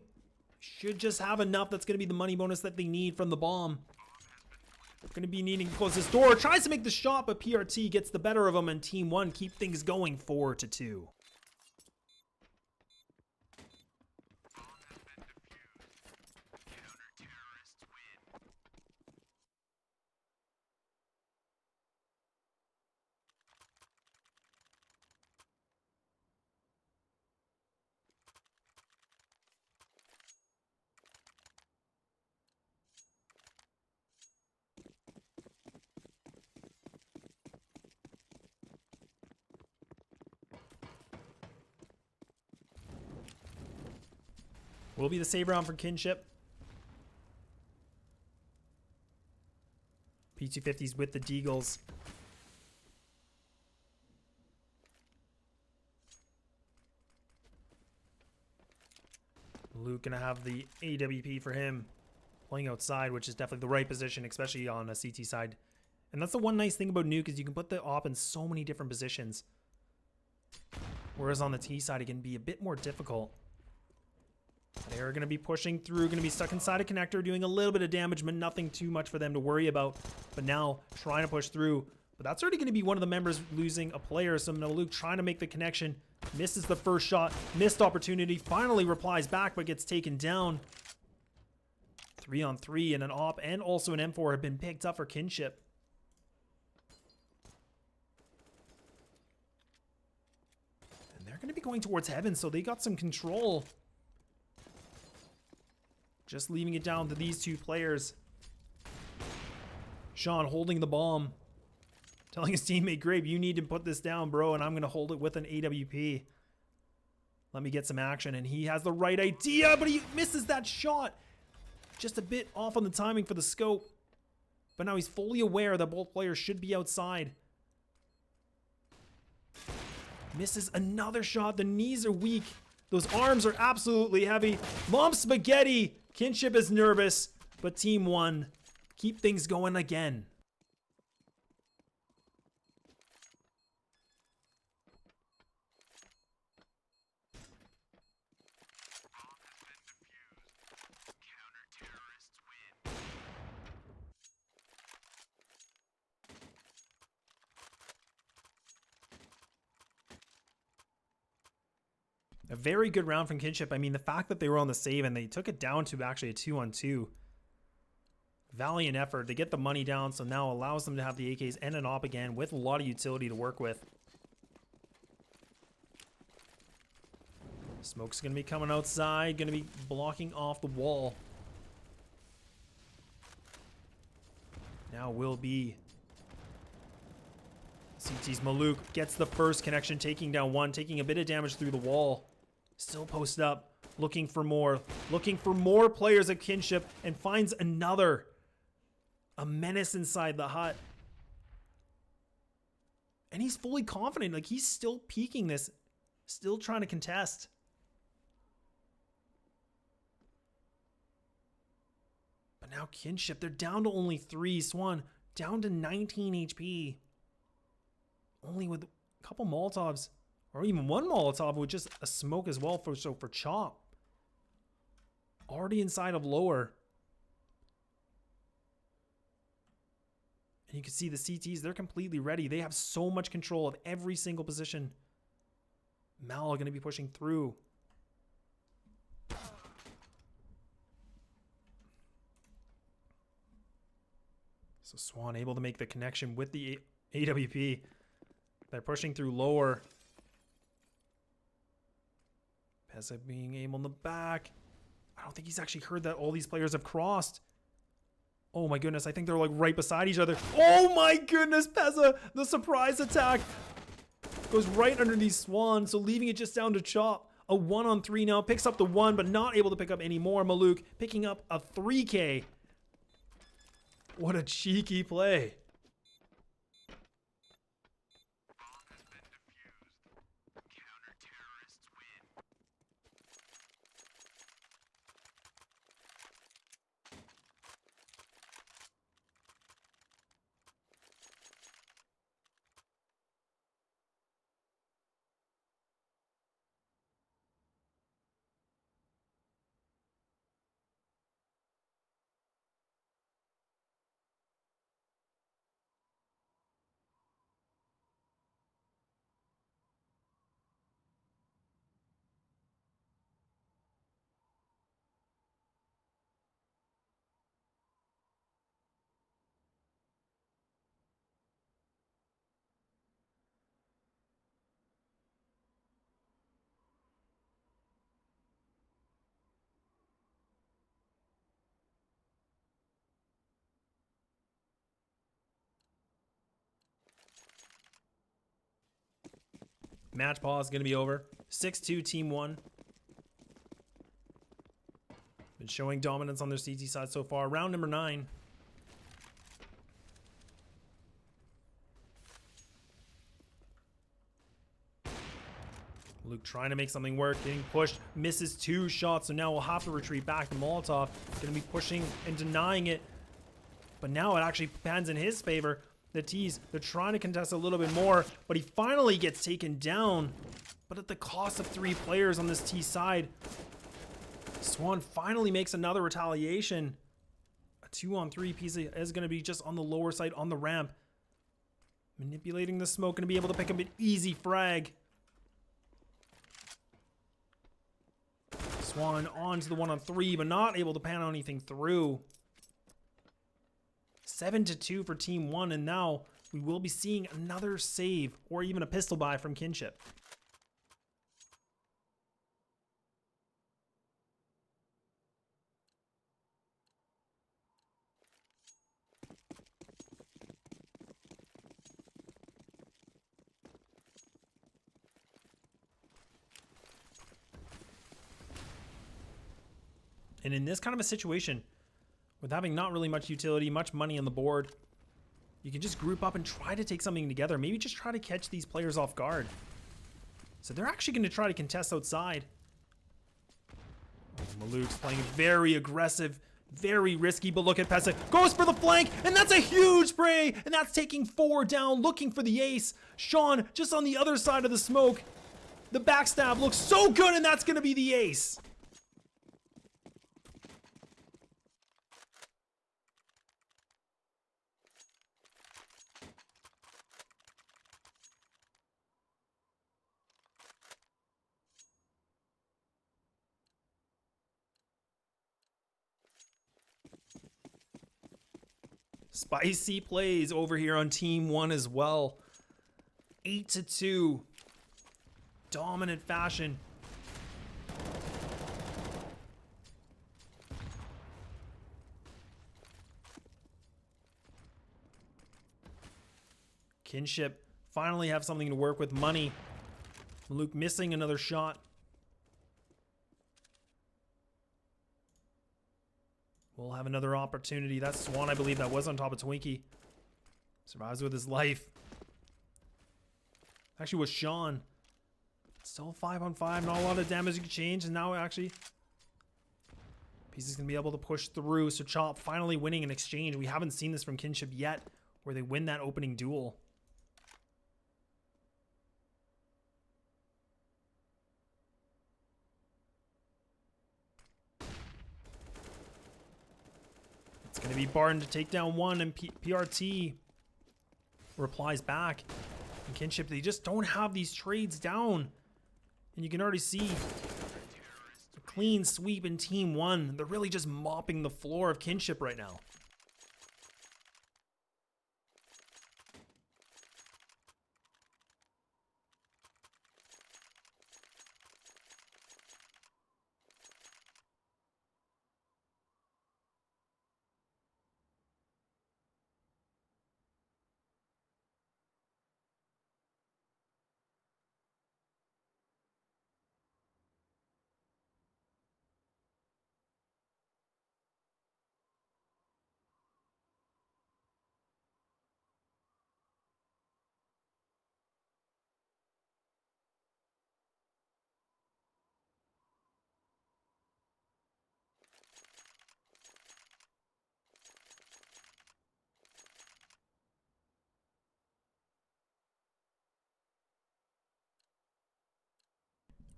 Should just have enough. That's going to be the money bonus that they need from the bomb. Going to be needing to close this door. Tries to make the shot, but PRT gets the better of them, and Team 1 keep things going 4-2. Will be the save round for Kinship. P250s with the Deagles. Luke gonna have the AWP for him. Playing outside, which is definitely the right position, especially on a CT side. And that's the one nice thing about Nuke is you can put the op in so many different positions. Whereas on the T side, it can be a bit more difficult. They're going to be pushing through, going to be stuck inside a connector, doing a little bit of damage, but nothing too much for them to worry about. But now, trying to push through. But that's already going to be one of the members losing a player. So now Luke trying to make the connection. Misses the first shot. Missed opportunity. Finally replies back, but gets taken down. 3-on-3 and an op and also an M4 have been picked up for Kinship. And they're going to be going towards heaven, so they got some control. Just leaving it down to these 2 players. Sean holding the bomb. Telling his teammate, Grape, you need to put this down, bro, and I'm going to hold it with an AWP. Let me get some action. And he has the right idea, but he misses that shot. Just a bit off on the timing for the scope. But now he's fully aware that both players should be outside. Misses another shot. The knees are weak. Those arms are absolutely heavy. Mom spaghetti. Kinship is nervous, but Team 1 keep things going again. A very good round from Kinship. I mean, the fact that they were on the save and they took it down to actually a 2-on-2. Valiant effort. They get the money down, so now allows them to have the AKs and an op again with a lot of utility to work with. Smoke's going to be coming outside, going to be blocking off the wall. Now will be CT's Maluk gets the first connection, taking down 1, taking a bit of damage through the wall. Still posted up, looking for more players at Kinship, and finds another. A menace inside the hut. And he's fully confident, like he's still peeking this, still trying to contest. But now Kinship, they're down to only 3. Swan down to 19 HP. Only with a couple Molotovs. Or even one Molotov with just a smoke as well for Chop. Already inside of lower. And you can see the CTs, they're completely ready. They have so much control of every single position. Mal going to be pushing through. So Swan able to make the connection with the AWP. They're pushing through lower. Peza being able in the back. I don't think he's actually heard that all these players have crossed. Oh my goodness, I think they're like right beside each other. Oh my goodness, Peza, the surprise attack goes right underneath Swan, so leaving it just down to Chop. A 1-on-3 now, picks up the 1, but not able to pick up any more. Maluk picking up a 3K. What a cheeky play. Match pause is going to be over. 6-2 team 1. Been showing dominance on their CT side so far. Round number 9. Luke trying to make something work, getting pushed, misses 2 shots, so now we'll have to retreat back to Molotov. Gonna be pushing and denying it, but now it actually pans in his favor. The T's, they're trying to contest a little bit more, but he finally gets taken down, but at the cost of 3 players on this T side. Swan finally makes another retaliation. A 2-on-3 piece is gonna be just on the lower side on the ramp. Manipulating the smoke, gonna be able to pick up an easy frag. Swan onto the 1-on-3, but not able to pan anything through. 7-2 for team 1, and now we will be seeing another save or even a pistol buy from Kinship. And in this kind of a situation, with having not really much utility, much money on the board, you can just group up and try to take something together. Maybe just try to catch these players off guard. So they're actually going to try to contest outside. Oh, Maluk's playing very aggressive, very risky, but look at Pesa. Goes for the flank, and that's a huge spray, and that's taking 4 down, looking for the ace. Sean just on the other side of the smoke. The backstab looks so good, and that's going to be the ace. Spicy plays over here on team 1 as well. 8-2. Dominant fashion. Kinship finally have something to work with. Money. Luke missing another shot. We'll have another opportunity. That's Swan, I believe, that was on top of Twinkie. Survives with his life. Actually was Sean. Still 5-on-5. Not a lot of damage you can change. And now actually, Piece is going to be able to push through. So Chop finally winning an exchange. We haven't seen this from Kinship yet, where they win that opening duel. It's going to be Barton to take down 1, and PRT replies back. And Kinship, they just don't have these trades down. And you can already see a clean sweep in team 1. They're really just mopping the floor of Kinship right now.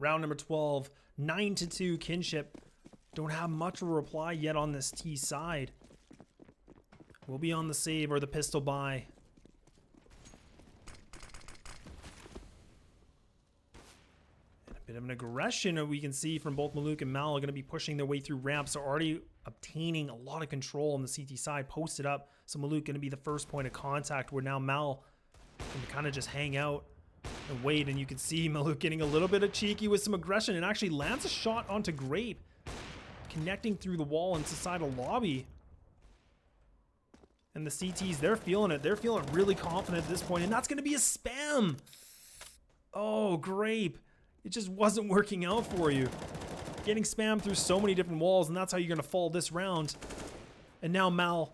Round number 12, 9-2. Kinship don't have much of a reply yet on this T side. We'll be on the save or the pistol buy. And a bit of an aggression we can see from both Maluk and Mal are going to be pushing their way through ramps. They're already obtaining a lot of control on the CT side, posted up. So Maluk going to be the first point of contact, where now Mal can kind of just hang out and wait. And you can see Maluk getting a little bit of cheeky with some aggression and actually lands a shot onto Grape, connecting through the wall into side of lobby. And the CTs, they're feeling it. They're feeling really confident at this point, and that's going to be a spam. Oh, Grape. It just wasn't working out for you. Getting spammed through so many different walls, and that's how you're going to fall this round. And now Mal,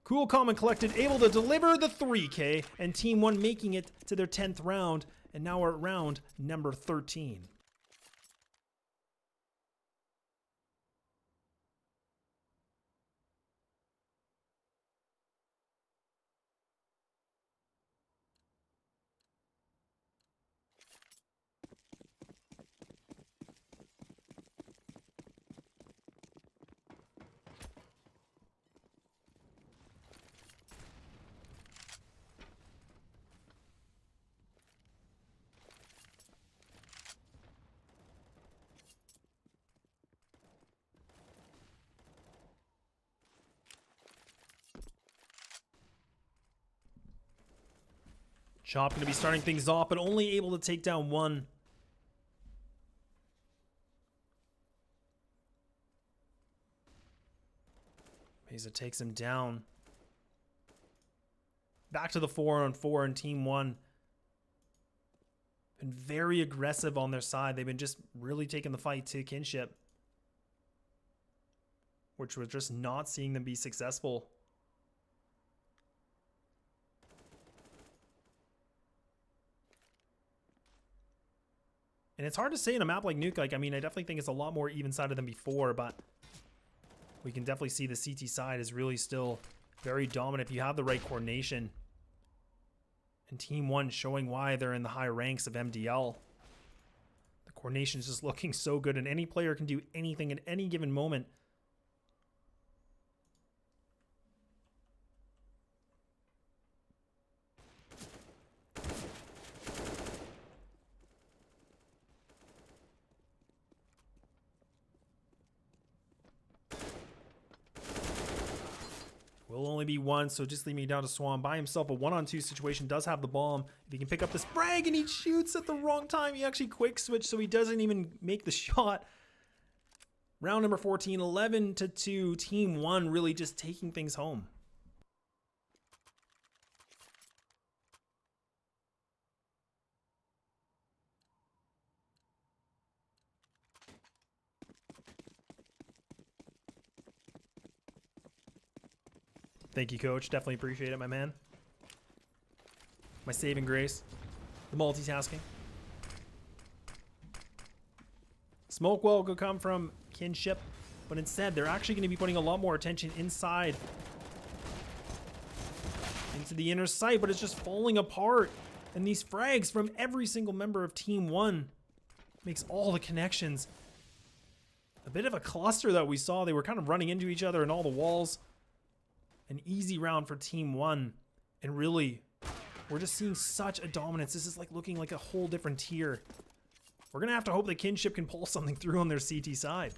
cool, calm, and collected, able to deliver the 3K, and Team 1 making it to their 10th round, and now we're at round number 13. Chop going to be starting things off, but only able to take down one. Mesa takes him down. Back to the 4-on-4 in Team 1. Been very aggressive on their side. They've been just really taking the fight to Kinship, which we're just not seeing them be successful. And it's hard to say in a map like Nuke. Like, I mean, I definitely think it's a lot more even-sided than before, but we can definitely see the CT side is really still very dominant if you have the right coordination. And Team 1 showing why they're in the high ranks of MDL. The coordination is just looking so good, and any player can do anything at any given moment. Will only be one, so just leave me down to Swan by himself. A 1-on-2 situation, does have the bomb. If he can pick up this frag and he shoots at the wrong time, he actually quick switch, so he doesn't even make the shot. Round number 14, 11-2. Team 1 really just taking things home. Thank you, coach. Definitely appreciate it, my man. My saving grace. The multitasking. Smoke well could come from Kinship, but instead they're actually going to be putting a lot more attention inside. Into the inner sight, but it's just falling apart. And these frags from every single member of Team 1 makes all the connections. A bit of a cluster that we saw. They were kind of running into each other in all the walls. An easy round for Team 1, and really, we're just seeing such a dominance. This is like looking like a whole different tier. We're gonna have to hope that Kinship can pull something through on their CT side.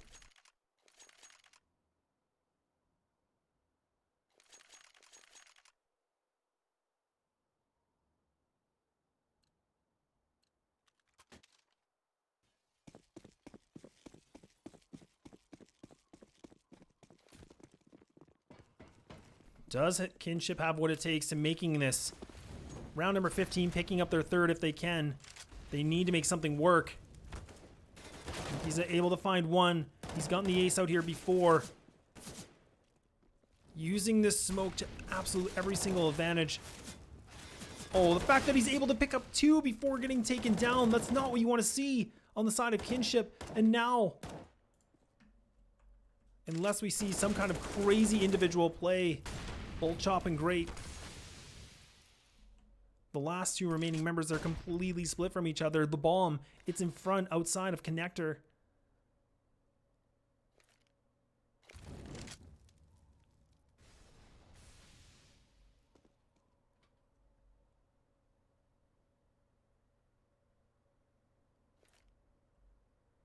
Does Kinship have what it takes to making this round number 15, picking up their third if they can? They need to make something work. He's able to find one. He's gotten the ace out here before. Using this smoke to absolute every single advantage. Oh, the fact that he's able to pick up two before getting taken down, that's not what you want to see on the side of Kinship. And now, unless we see some kind of crazy individual play, Bolt Chop and Grape The last two remaining members are completely split from each other. The bomb, it's in front outside of connector.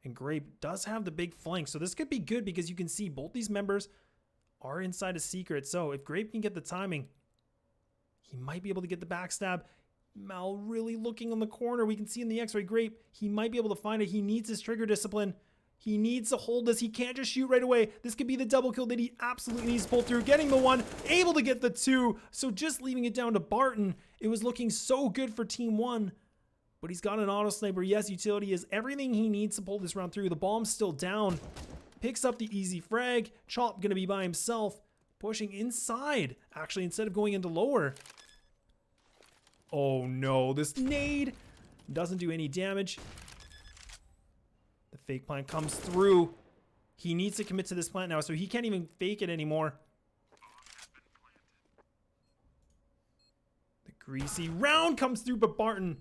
And Grape does have the big flank, so this could be good because you can see both these members are inside a secret. So if Grape can get the timing, he might be able to get the backstab. Mal really looking on the corner. We can see in the X-ray Grape, he might be able to find it. He needs his trigger discipline. He needs to hold this. He can't just shoot right away. This could be the double kill that he absolutely needs to pull through. Getting the one, able to get the two. So just leaving it down to Barton. It was looking so good for Team 1. But he's got an auto sniper. Yes, utility is everything he needs to pull this round through. The bomb's still down. Picks up the easy frag. Chop gonna be by himself. Pushing inside, actually, instead of going into lower. Oh no, this nade doesn't do any damage. The fake plant comes through. He needs to commit to this plant now, so he can't even fake it anymore. The greasy round comes through, but Barton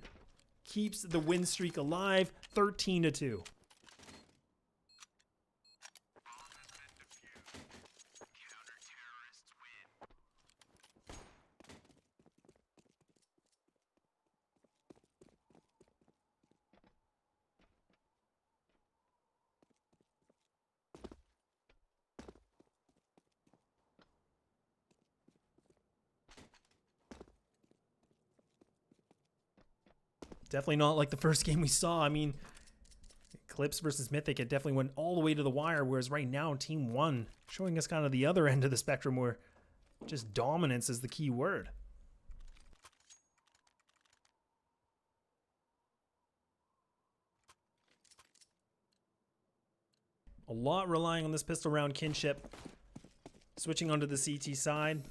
keeps the win streak alive, 13-2. Definitely not like the first game we saw. I mean, Eclipse versus Mythic, it definitely went all the way to the wire, whereas right now, Team 1 showing us kind of the other end of the spectrum where just dominance is the key word. A lot relying on this pistol round kinship. Switching onto the CT side.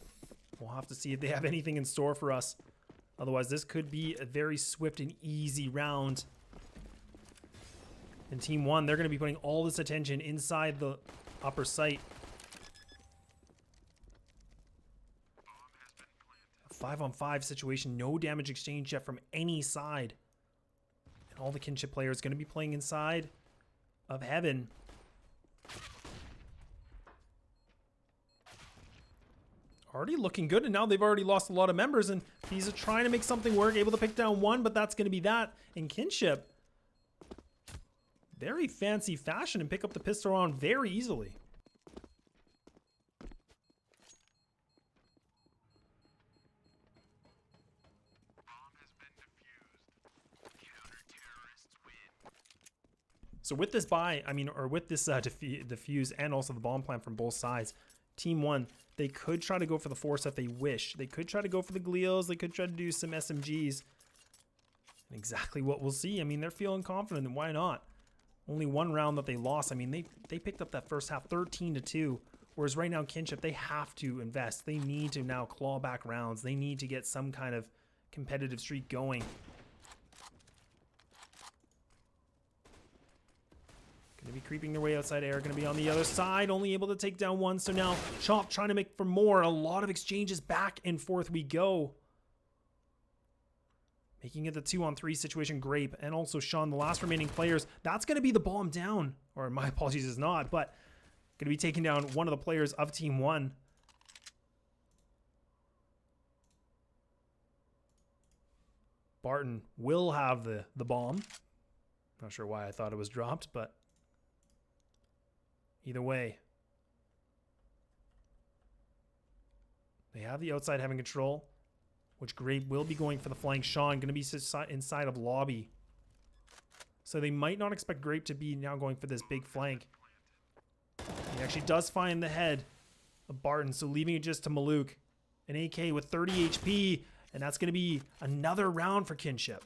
We'll have to see if they have anything in store for us. Otherwise, this could be a very swift and easy round. And Team 1, they're going to be putting all this attention inside the upper site. A 5-on-5 situation, no damage exchange yet from any side. And all the kinship players going to be playing inside of Heaven. Already looking good, and now they've already lost a lot of members, and he's trying to make something work, able to pick down one, but that's going to be that. In kinship, very fancy fashion and pick up the pistol round very easily. So with this buy, I mean, or with this defuse and also the bomb plant from both sides, Team 1, they could try to go for the force if they wish. They could try to go for the Gleals. They could try to do some SMGs. And exactly what we'll see. I mean, they're feeling confident, and why not? Only one round that they lost. I mean, they picked up that first half 13-2. Whereas right now, kinship, they have to invest. They need to now claw back rounds. They need to get some kind of competitive streak going. Going to be creeping their way outside air. Going to be on the other side. Only able to take down one. So now Chop trying to make for more. A lot of exchanges. Back and forth we go. Making it the 2-on-3 situation. Grape and also Sean, the last remaining players. That's going to be the bomb down. Or my apologies, is not. But going to be taking down one of the players of Team 1. Barton will have the bomb. Not sure why I thought it was dropped, but either way, they have the outside having control, which Grape will be going for the flank. Sean going to be inside of lobby. So they might not expect Grape to be now going for this big flank. He actually does find the head of Barton, so leaving it just to Maluk. An AK with 30 HP, and that's going to be another round for kinship.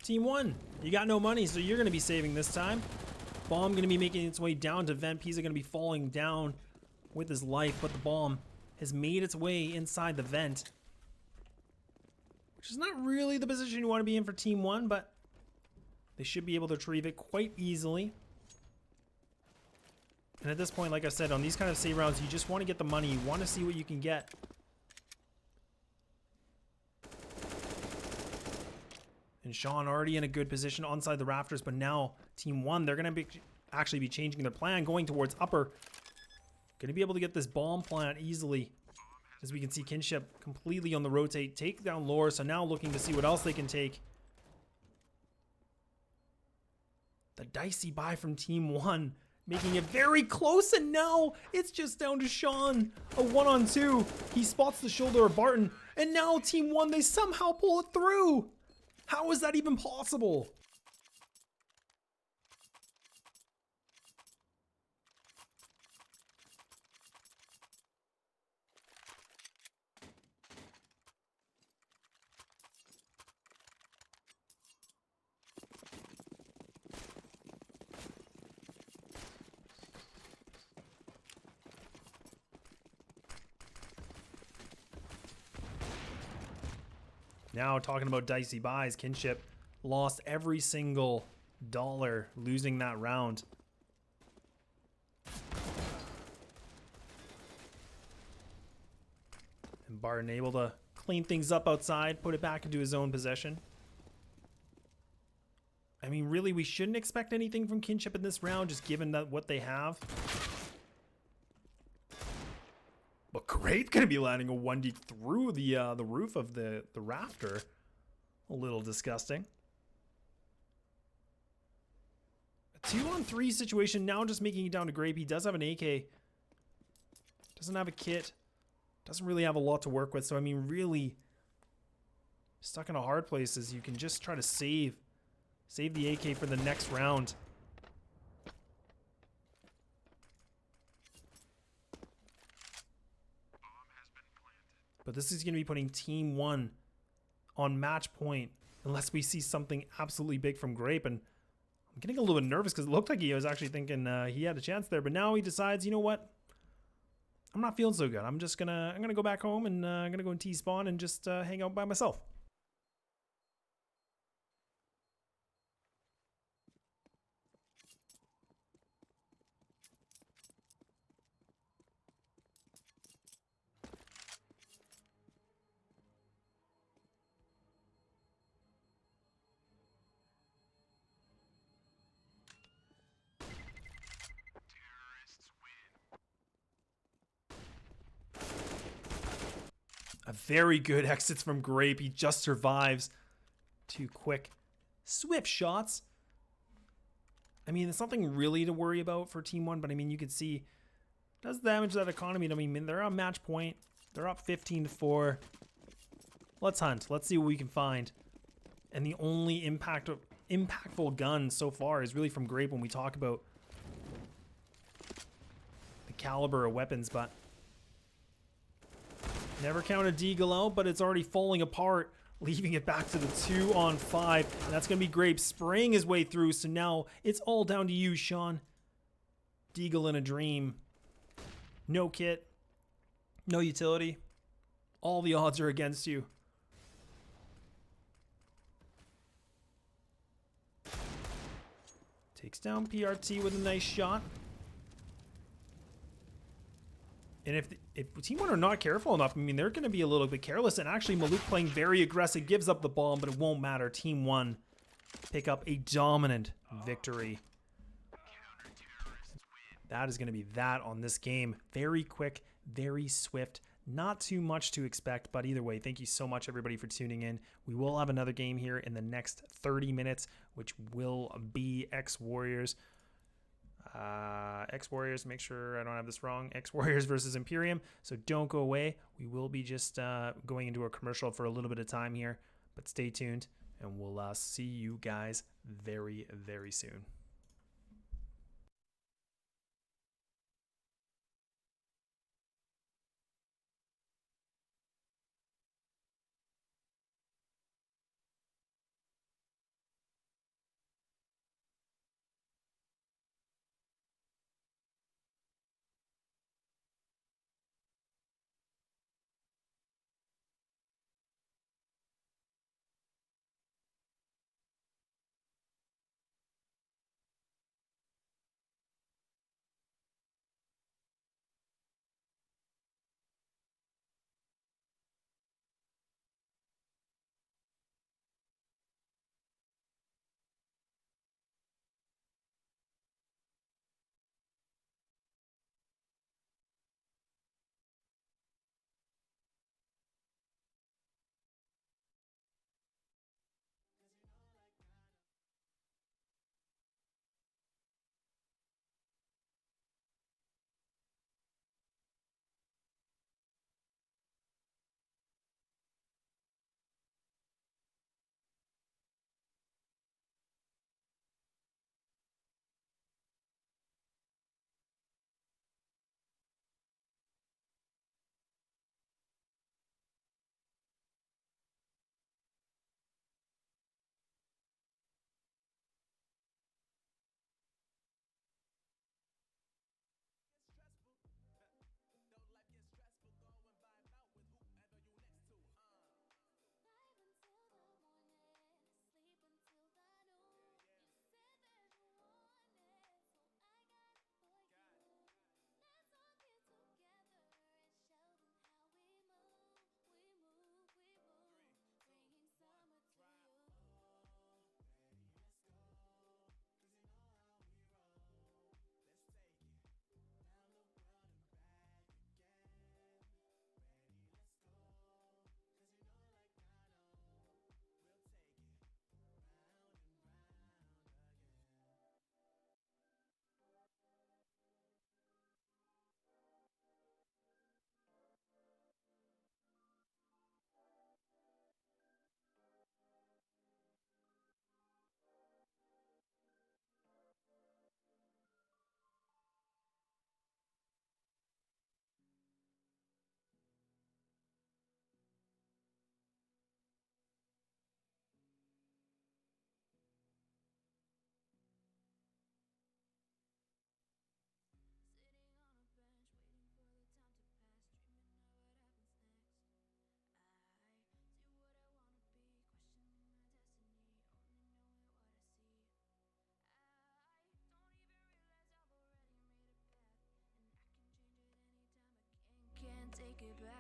Team 1, you got no money, so you're going to be saving this time. Bomb going to be making its way down to vent. Pisa going to be falling down with his life, but the bomb has made its way inside the vent. Which is not really the position you want to be in for Team 1, but they should be able to retrieve it quite easily. And at this point, like I said, on these kind of save rounds, you just want to get the money. You want to see what you can get. And Sean already in a good position onside the rafters, but now Team 1, they're going to actually be changing their plan, going towards upper. Going to be able to get this bomb plant easily. As we can see, Kinship completely on the rotate, take down Lore, so now looking to see what else they can take. The dicey buy from Team 1, making it very close, and now it's just down to Sean. A 1-on-2. He spots the shoulder of Barton, and now Team 1, they somehow pull it through. How is that even possible? Now talking about dicey buys, Kinship lost every single dollar losing that round. And Barton able to clean things up outside, put it back into his own possession. I mean, really, we shouldn't expect anything from Kinship in this round, just given that what they have. But Grape gonna be landing a 1D through the roof of the rafter. A little disgusting. A 2-on-3 situation now, just making it down to Grape. He does have an AK. Doesn't have a kit. Doesn't really have a lot to work with. So I mean, really stuck in a hard place as you can just try to save the AK for the next round. But this is going to be putting Team 1 on match point unless we see something absolutely big from Grape. And I'm getting a little bit nervous because it looked like he was actually thinking he had a chance there. But now he decides, you know what? I'm not feeling so good. I'm gonna go back home and I'm gonna go in T-spawn and just hang out by myself. A very good exits from Grape. He just survives. 2 quick, swift shots. I mean, it's something really to worry about for Team 1, but I mean, you can see does damage that economy. I mean, they're on match point. They're up 15-4. Let's hunt. Let's see what we can find. And the only impactful gun so far is really from Grape when we talk about the caliber of weapons, but never count a Deagle out, but it's already falling apart, leaving it back to the 2-on-5. And that's going to be Grape spraying his way through. So now it's all down to you, Sean. Deagle in a dream. No kit. No utility. All the odds are against you. Takes down PRT with a nice shot. And if Team 1 are not careful enough, I mean, they're going to be a little bit careless. And actually, Maluk playing very aggressive, gives up the bomb, but it won't matter. Team 1 pick up a dominant victory. That is going to be that on this game. Very quick, very swift. Not too much to expect, but either way, thank you so much, everybody, for tuning in. We will have another game here in the next 30 minutes, which will be X-Warriors. X-Warriors, make sure I don't have this wrong. X-Warriors versus Imperium. So don't go away. We will be just going into a commercial for a little bit of time here, but stay tuned and we'll see you guys very, very soon.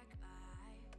dark eye.